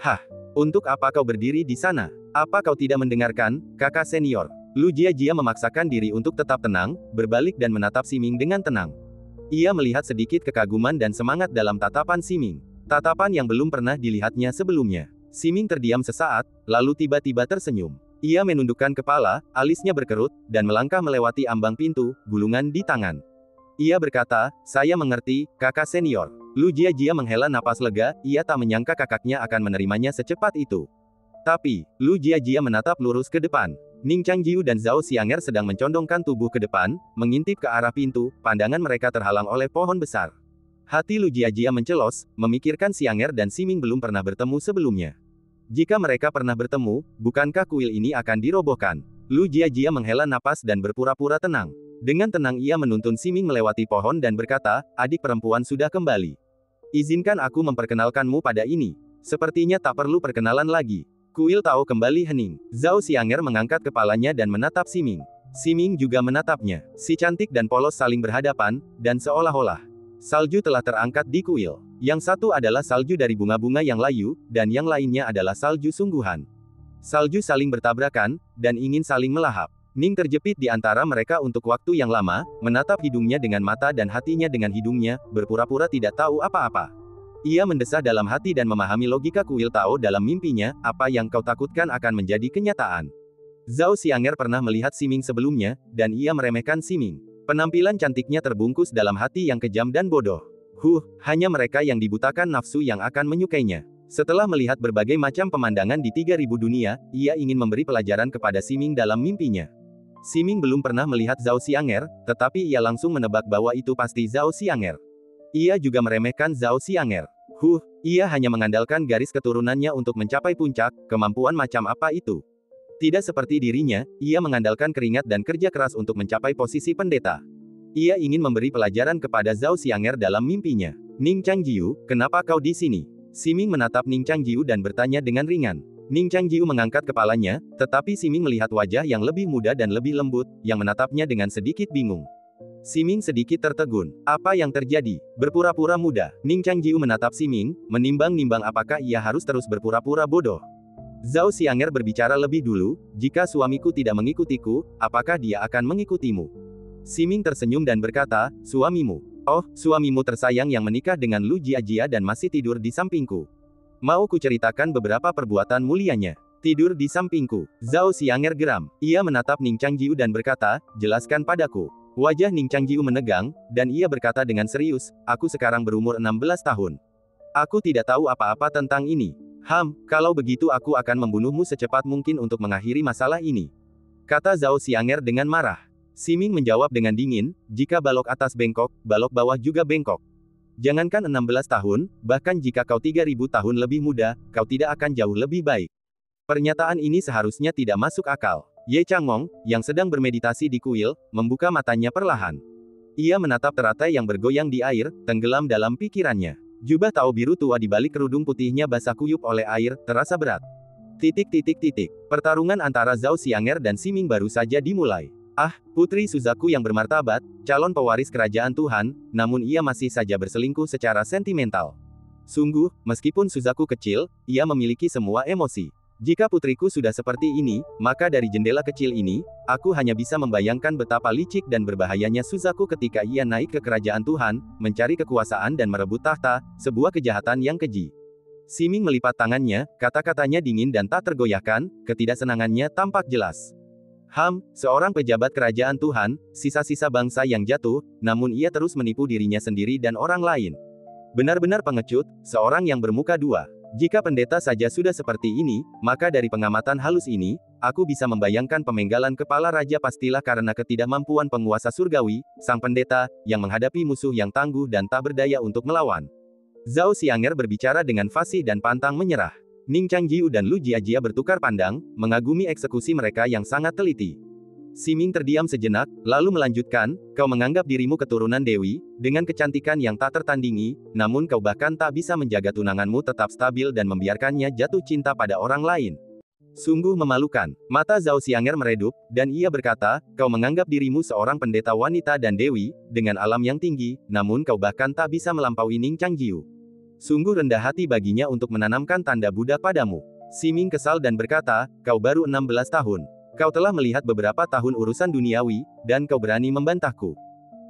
Hah, untuk apa kau berdiri di sana? Apa kau tidak mendengarkan, kakak senior? Lu Jiajia memaksakan diri untuk tetap tenang, berbalik dan menatap Siming dengan tenang. Ia melihat sedikit kekaguman dan semangat dalam tatapan Siming. Tatapan yang belum pernah dilihatnya sebelumnya. Siming terdiam sesaat, lalu tiba-tiba tersenyum. Ia menundukkan kepala, alisnya berkerut, dan melangkah melewati ambang pintu, gulungan di tangan. Ia berkata, saya mengerti, kakak senior. Lu Jiajia menghela napas lega, ia tak menyangka kakaknya akan menerimanya secepat itu. Tapi, Lu Jiajia menatap lurus ke depan. Ning Changjiu dan Zhao Xianger sedang mencondongkan tubuh ke depan, mengintip ke arah pintu, pandangan mereka terhalang oleh pohon besar. Hati Lu Jiajia mencelos, memikirkan Xianger dan Siming belum pernah bertemu sebelumnya. Jika mereka pernah bertemu, bukankah kuil ini akan dirobohkan? Lu Jiajia menghela napas dan berpura-pura tenang. Dengan tenang ia menuntun Siming melewati pohon dan berkata, adik perempuan sudah kembali. Izinkan aku memperkenalkanmu pada ini. Sepertinya tak perlu perkenalan lagi. Kuil Tao kembali hening. Zhao Xianger mengangkat kepalanya dan menatap Siming. Siming juga menatapnya. Si cantik dan polos saling berhadapan, dan seolah-olah salju telah terangkat di kuil. Yang satu adalah salju dari bunga-bunga yang layu, dan yang lainnya adalah salju sungguhan. Salju saling bertabrakan, dan ingin saling melahap. Ning terjepit di antara mereka untuk waktu yang lama, menatap hidungnya dengan mata dan hatinya dengan hidungnya, berpura-pura tidak tahu apa-apa. Ia mendesah dalam hati dan memahami logika kuil Tao dalam mimpinya, apa yang kau takutkan akan menjadi kenyataan. Zhao Xianger pernah melihat Siming sebelumnya, dan ia meremehkan Siming. Penampilan cantiknya terbungkus dalam hati yang kejam dan bodoh. Hanya mereka yang dibutakan nafsu yang akan menyukainya. Setelah melihat berbagai macam pemandangan di 3000 dunia, ia ingin memberi pelajaran kepada Siming dalam mimpinya. Siming belum pernah melihat Zhao Xianger, tetapi ia langsung menebak bahwa itu pasti Zhao Xianger. Ia juga meremehkan Zhao Xianger. Ia hanya mengandalkan garis keturunannya untuk mencapai puncak, kemampuan macam apa itu? Tidak seperti dirinya, ia mengandalkan keringat dan kerja keras untuk mencapai posisi pendeta. Ia ingin memberi pelajaran kepada Zhao Xianger dalam mimpinya. Ning Changjiu, kenapa kau di sini? Siming menatap Ning Changjiu dan bertanya dengan ringan. Ning Changjiu mengangkat kepalanya, tetapi Siming melihat wajah yang lebih muda dan lebih lembut, yang menatapnya dengan sedikit bingung. Siming sedikit tertegun. Apa yang terjadi? Berpura-pura muda. Ning Changjiu menatap Siming, menimbang-nimbang apakah ia harus terus berpura-pura bodoh. Zhao Xianger berbicara lebih dulu, jika suamiku tidak mengikutiku, apakah dia akan mengikutimu? Siming tersenyum dan berkata, suamimu. Oh, suamimu tersayang yang menikah dengan Lu Jiajia dan masih tidur di sampingku. Mau kuceritakan beberapa perbuatan mulianya. Tidur di sampingku. Zhao Xianger geram. Ia menatap Ning Changjiu dan berkata, jelaskan padaku. Wajah Ning Changjiu menegang, dan ia berkata dengan serius, aku sekarang berumur 16 tahun. Aku tidak tahu apa-apa tentang ini. Kalau begitu aku akan membunuhmu secepat mungkin untuk mengakhiri masalah ini. Kata Zhao Xianger dengan marah. Siming menjawab dengan dingin, jika balok atas bengkok, balok bawah juga bengkok. Jangankan 16 tahun, bahkan jika kau 3000 tahun lebih muda, kau tidak akan jauh lebih baik. Pernyataan ini seharusnya tidak masuk akal. Ye Changong, yang sedang bermeditasi di kuil, membuka matanya perlahan. Ia menatap teratai yang bergoyang di air, tenggelam dalam pikirannya. Jubah Tao biru tua di balik kerudung putihnya basah kuyup oleh air, terasa berat. Pertarungan antara Zhao Xianger dan Siming baru saja dimulai. Putri Suzaku yang bermartabat, calon pewaris kerajaan Tuhan, namun ia masih saja berselingkuh secara sentimental. Sungguh, meskipun Suzaku kecil, ia memiliki semua emosi. Jika putriku sudah seperti ini, maka dari jendela kecil ini, aku hanya bisa membayangkan betapa licik dan berbahayanya Suzaku ketika ia naik ke kerajaan Tuhan, mencari kekuasaan dan merebut tahta, sebuah kejahatan yang keji. Siming melipat tangannya, kata-katanya dingin dan tak tergoyahkan, ketidaksenangannya tampak jelas. Seorang pejabat kerajaan Tuhan, sisa-sisa bangsa yang jatuh, namun ia terus menipu dirinya sendiri dan orang lain. Benar-benar pengecut, seorang yang bermuka dua. Jika pendeta saja sudah seperti ini, maka dari pengamatan halus ini, aku bisa membayangkan pemenggalan kepala raja pastilah karena ketidakmampuan penguasa surgawi, sang pendeta, yang menghadapi musuh yang tangguh dan tak berdaya untuk melawan. Zhao Xianger berbicara dengan fasih dan pantang menyerah. Ning Changjiu dan Lu Jiajia bertukar pandang, mengagumi eksekusi mereka yang sangat teliti. Siming terdiam sejenak, lalu melanjutkan, kau menganggap dirimu keturunan Dewi, dengan kecantikan yang tak tertandingi, namun kau bahkan tak bisa menjaga tunanganmu tetap stabil dan membiarkannya jatuh cinta pada orang lain. Sungguh memalukan. Mata Zhao Xianger meredup, dan ia berkata, kau menganggap dirimu seorang pendeta wanita dan dewi, dengan alam yang tinggi, namun kau bahkan tak bisa melampaui Ning Changjiu. Sungguh rendah hati baginya untuk menanamkan tanda budak padamu. Siming kesal dan berkata, kau baru 16 tahun. Kau telah melihat beberapa tahun urusan duniawi, dan kau berani membantahku.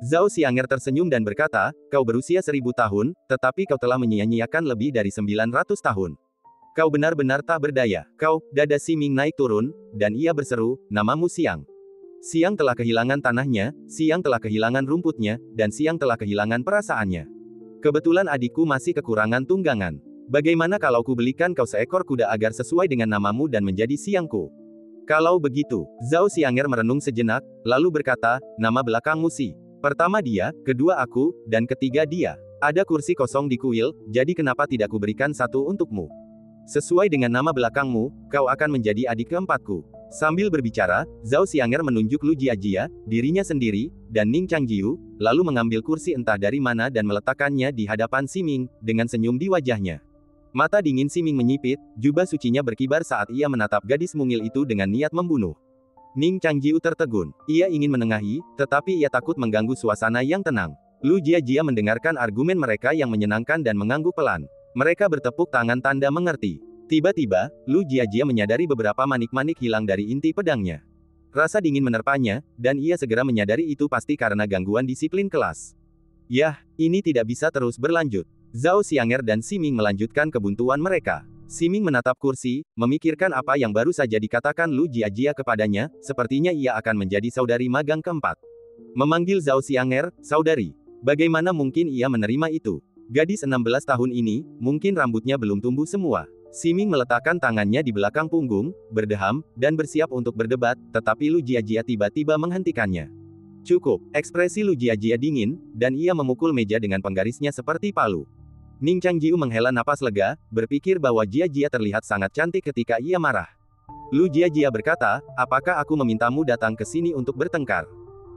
Zhao Xianger tersenyum dan berkata, kau berusia 1000 tahun, tetapi kau telah menyia-nyiakan lebih dari 900 tahun. Kau benar-benar tak berdaya. Dada Siming naik turun, dan ia berseru, namamu Siang. Siang telah kehilangan tanahnya, Siang telah kehilangan rumputnya, dan Siang telah kehilangan perasaannya. Kebetulan adikku masih kekurangan tunggangan. Bagaimana kalau ku belikan kau seekor kuda agar sesuai dengan namamu dan menjadi siangku? Kalau begitu, Zhao Xianger merenung sejenak, lalu berkata, nama belakangmu Si. Pertama dia, kedua aku, dan ketiga dia. Ada kursi kosong di kuil, jadi kenapa tidak kuberikan satu untukmu? Sesuai dengan nama belakangmu, kau akan menjadi adik keempatku. Sambil berbicara, Zhao Xianger menunjuk Lu Jiajia, dirinya sendiri, dan Ning Changjiu, lalu mengambil kursi entah dari mana dan meletakkannya di hadapan Siming, dengan senyum di wajahnya. Mata dingin Siming menyipit, jubah sucinya berkibar saat ia menatap gadis mungil itu dengan niat membunuh. Ning Changjiu tertegun. Ia ingin menengahi, tetapi ia takut mengganggu suasana yang tenang. Lu Jiajia mendengarkan argumen mereka yang menyenangkan dan mengangguk pelan. Mereka bertepuk tangan tanda mengerti. Tiba-tiba, Lu Jiajia menyadari beberapa manik-manik hilang dari inti pedangnya. Rasa dingin menerpanya, dan ia segera menyadari itu pasti karena gangguan disiplin kelas. Yah, ini tidak bisa terus berlanjut. Zhao Xianger dan Siming melanjutkan kebuntuan mereka. Siming menatap kursi, memikirkan apa yang baru saja dikatakan Lu Jiajia kepadanya, sepertinya ia akan menjadi saudari magang keempat. Memanggil Zhao Xianger, saudari. Bagaimana mungkin ia menerima itu? Gadis 16 tahun ini, mungkin rambutnya belum tumbuh semua. Siming meletakkan tangannya di belakang punggung, berdeham, dan bersiap untuk berdebat, tetapi Lu Jiajia tiba-tiba menghentikannya. Cukup, ekspresi Lu Jiajia dingin, dan ia memukul meja dengan penggarisnya seperti palu. Ning Changjiu menghela napas lega, berpikir bahwa Jiajia terlihat sangat cantik ketika ia marah. Lu Jiajia berkata, apakah aku memintamu datang ke sini untuk bertengkar?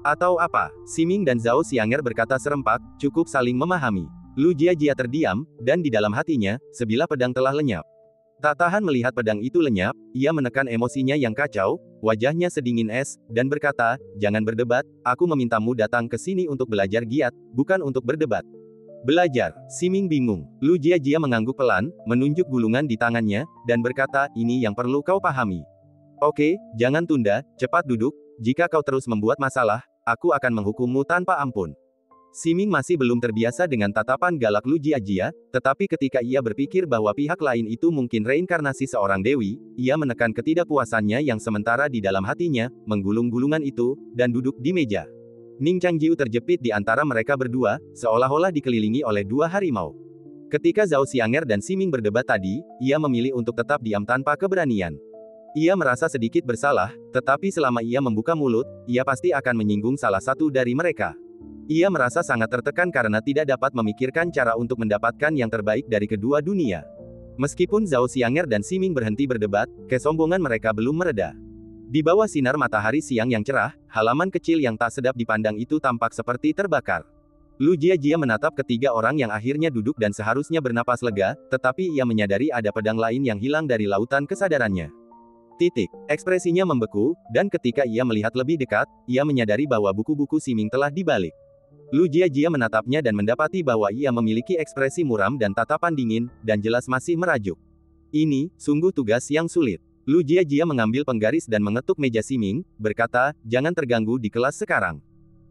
Atau apa? Siming dan Zhao Xianger berkata serempak, cukup saling memahami. Lu Jiajia terdiam, dan di dalam hatinya, sebilah pedang telah lenyap. Tak tahan melihat pedang itu lenyap, ia menekan emosinya yang kacau, wajahnya sedingin es, dan berkata, jangan berdebat, aku memintamu datang ke sini untuk belajar giat, bukan untuk berdebat. Belajar, Siming bingung. Lu Jiajia mengangguk pelan, menunjuk gulungan di tangannya, dan berkata, ini yang perlu kau pahami. Oke, jangan tunda, cepat duduk, jika kau terus membuat masalah, aku akan menghukummu tanpa ampun. Siming masih belum terbiasa dengan tatapan galak Lu Jiajia, tetapi ketika ia berpikir bahwa pihak lain itu mungkin reinkarnasi seorang dewi, ia menekan ketidakpuasannya yang sementara di dalam hatinya, menggulung gulungan itu, dan duduk di meja. Ning Changjiu terjepit di antara mereka berdua, seolah-olah dikelilingi oleh dua harimau. Ketika Zhao Xianger dan Siming berdebat tadi, ia memilih untuk tetap diam tanpa keberanian. Ia merasa sedikit bersalah, tetapi selama ia membuka mulut, ia pasti akan menyinggung salah satu dari mereka. Ia merasa sangat tertekan karena tidak dapat memikirkan cara untuk mendapatkan yang terbaik dari kedua dunia. Meskipun Zhao Xianger dan Siming berhenti berdebat, kesombongan mereka belum mereda. Di bawah sinar matahari siang yang cerah, halaman kecil yang tak sedap dipandang itu tampak seperti terbakar. Lu Jiajia menatap ketiga orang yang akhirnya duduk dan seharusnya bernapas lega, tetapi ia menyadari ada pedang lain yang hilang dari lautan kesadarannya. Ekspresinya membeku, dan ketika ia melihat lebih dekat, ia menyadari bahwa buku-buku Siming telah dibalik. Lu Jiajia menatapnya dan mendapati bahwa ia memiliki ekspresi muram dan tatapan dingin, dan jelas masih merajuk. Ini, sungguh tugas yang sulit. Lu Jiajia mengambil penggaris dan mengetuk meja Siming, berkata, jangan terganggu di kelas sekarang.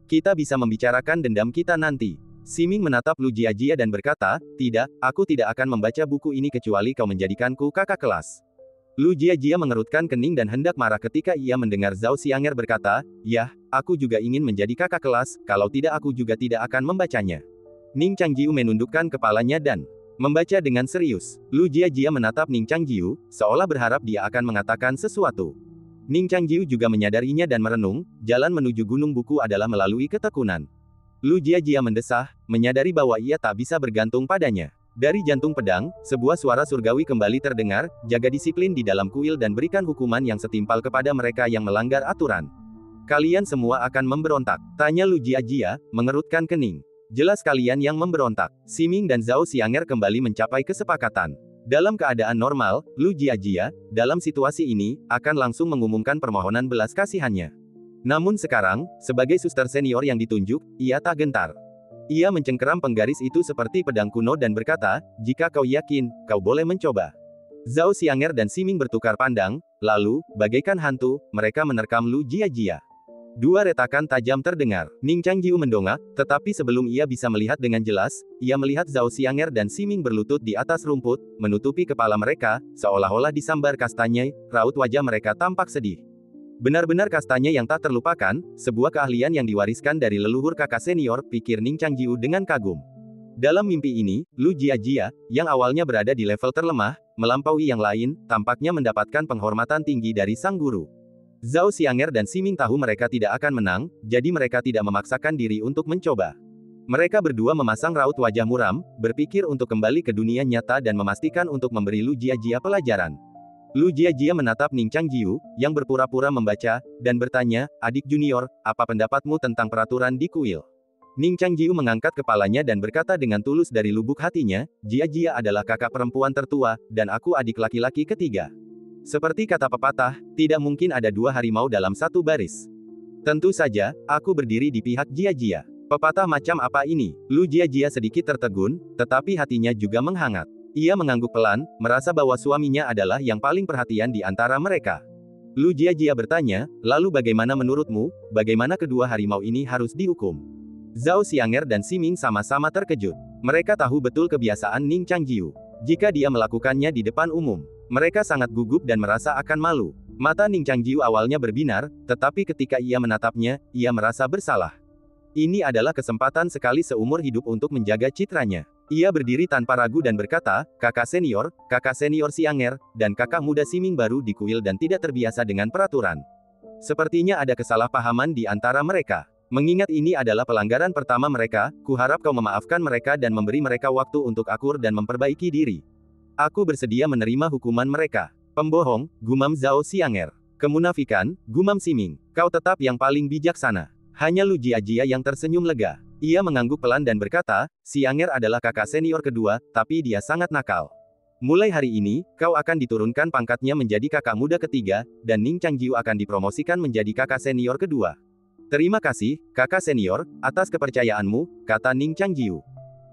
Kita bisa membicarakan dendam kita nanti. Siming menatap Lu Jiajia dan berkata, tidak, aku tidak akan membaca buku ini kecuali kau menjadikanku kakak kelas. Lu Jiajia mengerutkan kening dan hendak marah ketika ia mendengar Zhao Xianger berkata, yah, aku juga ingin menjadi kakak kelas, kalau tidak aku juga tidak akan membacanya. Ning Changjiu menundukkan kepalanya dan membaca dengan serius. Lu Jiajia menatap Ning Changjiu, seolah berharap dia akan mengatakan sesuatu. Ning Changjiu juga menyadarinya dan merenung, jalan menuju gunung buku adalah melalui ketekunan. Lu Jiajia mendesah, menyadari bahwa ia tak bisa bergantung padanya. Dari jantung pedang, sebuah suara surgawi kembali terdengar, jaga disiplin di dalam kuil dan berikan hukuman yang setimpal kepada mereka yang melanggar aturan. Kalian semua akan memberontak, tanya Lu Jiajia, mengerutkan kening. Jelas kalian yang memberontak. Siming dan Zhao Xianger kembali mencapai kesepakatan. Dalam keadaan normal, Lu Jiajia, dalam situasi ini, akan langsung mengumumkan permohonan belas kasihannya. Namun sekarang, sebagai suster senior yang ditunjuk, ia tak gentar. Ia mencengkeram penggaris itu seperti pedang kuno dan berkata, jika kau yakin, kau boleh mencoba. Zhao Xianger dan Siming bertukar pandang, lalu, bagaikan hantu, mereka menerkam Lu Jiajia. Dua retakan tajam terdengar. Ning Changjiu mendongak, tetapi sebelum ia bisa melihat dengan jelas, ia melihat Zhao Xianger dan Siming berlutut di atas rumput, menutupi kepala mereka, seolah-olah disambar kastanye, raut wajah mereka tampak sedih. Benar-benar kastanya yang tak terlupakan, sebuah keahlian yang diwariskan dari leluhur kakak senior, pikir Ning Changjiu dengan kagum. Dalam mimpi ini, Lu Jiajia, yang awalnya berada di level terlemah, melampaui yang lain, tampaknya mendapatkan penghormatan tinggi dari sang guru. Zhao Xianger dan Siming tahu mereka tidak akan menang, jadi mereka tidak memaksakan diri untuk mencoba. Mereka berdua memasang raut wajah muram, berpikir untuk kembali ke dunia nyata dan memastikan untuk memberi Lu Jiajia pelajaran. Lu Jiajia menatap Ning Changjiu, yang berpura-pura membaca, dan bertanya, "Adik junior, apa pendapatmu tentang peraturan di kuil?" Ning Changjiu mengangkat kepalanya dan berkata dengan tulus dari lubuk hatinya, "Jiajia adalah kakak perempuan tertua, dan aku adik laki-laki ketiga. Seperti kata pepatah, tidak mungkin ada dua harimau dalam satu baris. Tentu saja, aku berdiri di pihak Jiajia." Pepatah macam apa ini? Lu Jiajia sedikit tertegun, tetapi hatinya juga menghangat. Ia mengangguk pelan, merasa bahwa suaminya adalah yang paling perhatian di antara mereka. Lu Jiajia bertanya, "Lalu bagaimana menurutmu, bagaimana kedua harimau ini harus dihukum?" Zhao Xianger dan Siming sama-sama terkejut. Mereka tahu betul kebiasaan Ning Changjiu. Jika dia melakukannya di depan umum, mereka sangat gugup dan merasa akan malu. Mata Ning Changjiu awalnya berbinar, tetapi ketika ia menatapnya, ia merasa bersalah. Ini adalah kesempatan sekali seumur hidup untuk menjaga citranya. Ia berdiri tanpa ragu dan berkata, kakak senior Xianger, dan kakak muda Siming baru di kuil dan tidak terbiasa dengan peraturan. Sepertinya ada kesalahpahaman di antara mereka. Mengingat ini adalah pelanggaran pertama mereka, kuharap kau memaafkan mereka dan memberi mereka waktu untuk akur dan memperbaiki diri. Aku bersedia menerima hukuman mereka. Pembohong, gumam Zhao Xianger. Kemunafikan, gumam Siming. Kau tetap yang paling bijaksana. Hanya Lu Jiajia yang tersenyum lega. Ia mengangguk pelan dan berkata, Xianger adalah kakak senior kedua, tapi dia sangat nakal. Mulai hari ini, kau akan diturunkan pangkatnya menjadi kakak muda ketiga, dan Ning Changjiu akan dipromosikan menjadi kakak senior kedua. Terima kasih, kakak senior, atas kepercayaanmu, kata Ning Changjiu.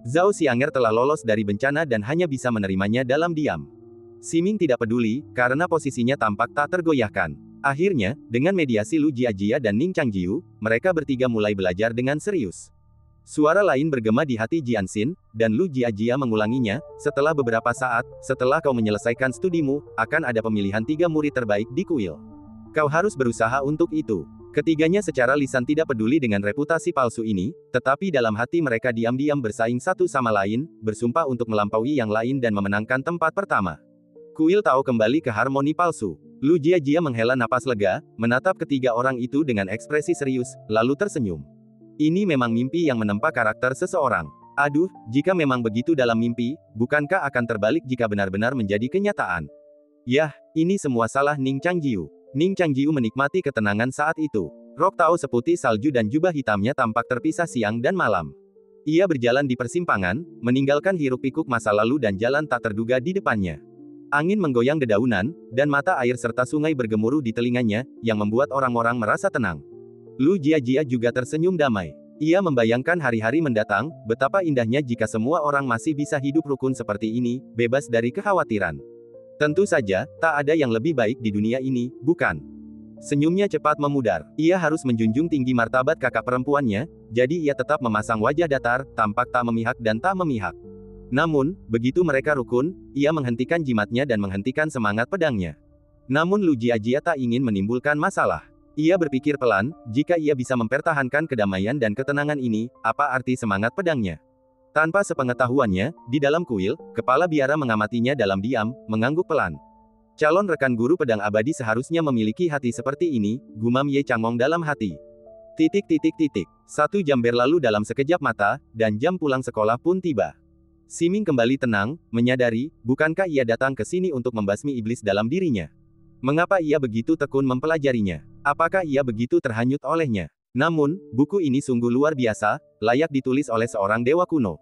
Zhao Xianger telah lolos dari bencana dan hanya bisa menerimanya dalam diam. Siming tidak peduli, karena posisinya tampak tak tergoyahkan. Akhirnya, dengan mediasi Lu Jiajia dan Ning Changjiu, mereka bertiga mulai belajar dengan serius. Suara lain bergema di hati Jianxin, dan Lu Jiajia mengulanginya, setelah beberapa saat, setelah kau menyelesaikan studimu, akan ada pemilihan 3 murid terbaik di kuil. Kau harus berusaha untuk itu. Ketiganya secara lisan tidak peduli dengan reputasi palsu ini, tetapi dalam hati mereka diam-diam bersaing satu sama lain, bersumpah untuk melampaui yang lain dan memenangkan tempat pertama. Kuil tahu kembali ke harmoni palsu. Lu Jiajia menghela napas lega, menatap ketiga orang itu dengan ekspresi serius, lalu tersenyum. Ini memang mimpi yang menempa karakter seseorang. Aduh, jika memang begitu dalam mimpi, bukankah akan terbalik jika benar-benar menjadi kenyataan? Yah, ini semua salah Ning Changjiu. Ning Changjiu menikmati ketenangan saat itu. Rok tao seputih salju dan jubah hitamnya tampak terpisah siang dan malam. Ia berjalan di persimpangan, meninggalkan hiruk-pikuk masa lalu dan jalan tak terduga di depannya. Angin menggoyang dedaunan, dan mata air serta sungai bergemuruh di telinganya, yang membuat orang-orang merasa tenang. Lu Jiajia juga tersenyum damai. Ia membayangkan hari-hari mendatang, betapa indahnya jika semua orang masih bisa hidup rukun seperti ini, bebas dari kekhawatiran. Tentu saja, tak ada yang lebih baik di dunia ini, bukan? Senyumnya cepat memudar. Ia harus menjunjung tinggi martabat kakak perempuannya, jadi ia tetap memasang wajah datar, tampak tak memihak dan tak memihak. Namun, begitu mereka rukun, ia menghentikan jimatnya dan menghentikan semangat pedangnya. Namun Lu Jiajia tak ingin menimbulkan masalah. Ia berpikir pelan, jika ia bisa mempertahankan kedamaian dan ketenangan ini, apa arti semangat pedangnya? Tanpa sepengetahuannya, di dalam kuil, kepala biara mengamatinya dalam diam, mengangguk pelan. Calon rekan guru pedang abadi seharusnya memiliki hati seperti ini, gumam Ye Changong dalam hati. Satu jam berlalu dalam sekejap mata, dan jam pulang sekolah pun tiba. Siming kembali tenang, menyadari, bukankah ia datang ke sini untuk membasmi iblis dalam dirinya? Mengapa ia begitu tekun mempelajarinya? Apakah ia begitu terhanyut olehnya? Namun, buku ini sungguh luar biasa, layak ditulis oleh seorang dewa kuno.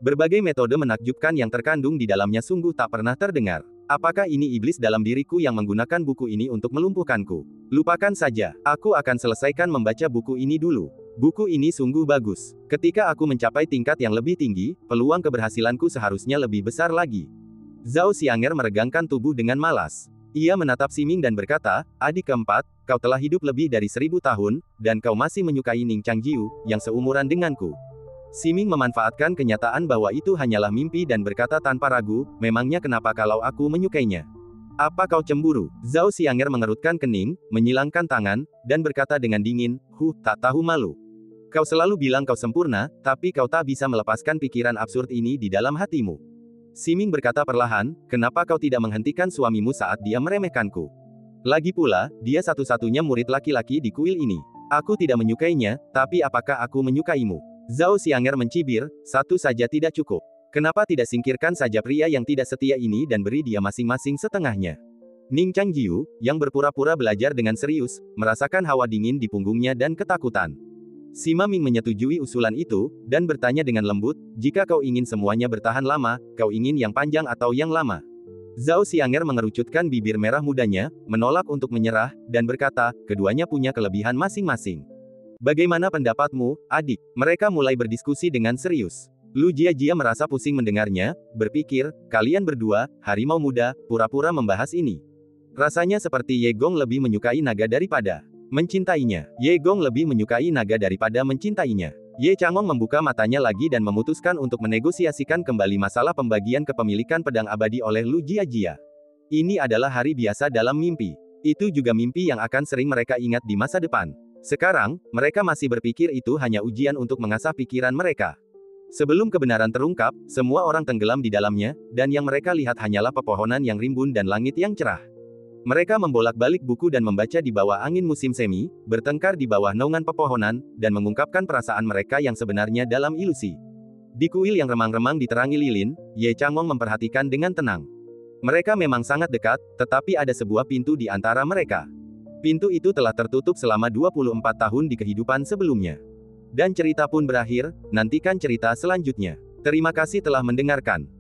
Berbagai metode menakjubkan yang terkandung di dalamnya sungguh tak pernah terdengar. Apakah ini iblis dalam diriku yang menggunakan buku ini untuk melumpuhkanku? Lupakan saja, aku akan selesaikan membaca buku ini dulu. Buku ini sungguh bagus. Ketika aku mencapai tingkat yang lebih tinggi, peluang keberhasilanku seharusnya lebih besar lagi. Zhao Xianger meregangkan tubuh dengan malas. Ia menatap Siming dan berkata, adik keempat, kau telah hidup lebih dari 1000 tahun, dan kau masih menyukai Ning Changjiu, yang seumuran denganku. Siming memanfaatkan kenyataan bahwa itu hanyalah mimpi dan berkata tanpa ragu, memangnya kenapa kalau aku menyukainya? Apa kau cemburu? Zhao Xianger mengerutkan kening, menyilangkan tangan, dan berkata dengan dingin, tak tahu malu. Kau selalu bilang kau sempurna, tapi kau tak bisa melepaskan pikiran absurd ini di dalam hatimu. Siming berkata perlahan, kenapa kau tidak menghentikan suamimu saat dia meremehkanku? Lagi pula, dia satu-satunya murid laki-laki di kuil ini. Aku tidak menyukainya, tapi apakah aku menyukaimu? Zhao Xianger mencibir, satu saja tidak cukup. Kenapa tidak singkirkan saja pria yang tidak setia ini dan beri dia masing-masing setengahnya? Ning Changjiu, yang berpura-pura belajar dengan serius, merasakan hawa dingin di punggungnya dan ketakutan. Sima Ming menyetujui usulan itu, dan bertanya dengan lembut, jika kau ingin semuanya bertahan lama, kau ingin yang panjang atau yang lama? Zhao Xianger mengerucutkan bibir merah mudanya, menolak untuk menyerah, dan berkata, keduanya punya kelebihan masing-masing. Bagaimana pendapatmu, adik? Mereka mulai berdiskusi dengan serius. Lu Jiajia merasa pusing mendengarnya, berpikir, kalian berdua, harimau muda, pura-pura membahas ini. Rasanya seperti Ye Gong lebih menyukai naga daripada mencintainya. Ye Gong lebih menyukai naga daripada mencintainya. Ye Changong membuka matanya lagi dan memutuskan untuk menegosiasikan kembali masalah pembagian kepemilikan pedang abadi oleh Lu Jiajia. Ini adalah hari biasa dalam mimpi. Itu juga mimpi yang akan sering mereka ingat di masa depan. Sekarang, mereka masih berpikir itu hanya ujian untuk mengasah pikiran mereka. Sebelum kebenaran terungkap, semua orang tenggelam di dalamnya, dan yang mereka lihat hanyalah pepohonan yang rimbun dan langit yang cerah. Mereka membolak-balik buku dan membaca di bawah angin musim semi, bertengkar di bawah naungan pepohonan, dan mengungkapkan perasaan mereka yang sebenarnya dalam ilusi. Di kuil yang remang-remang diterangi lilin, Ye Changong memperhatikan dengan tenang. Mereka memang sangat dekat, tetapi ada sebuah pintu di antara mereka. Pintu itu telah tertutup selama 24 tahun di kehidupan sebelumnya. Dan cerita pun berakhir, nantikan cerita selanjutnya. Terima kasih telah mendengarkan.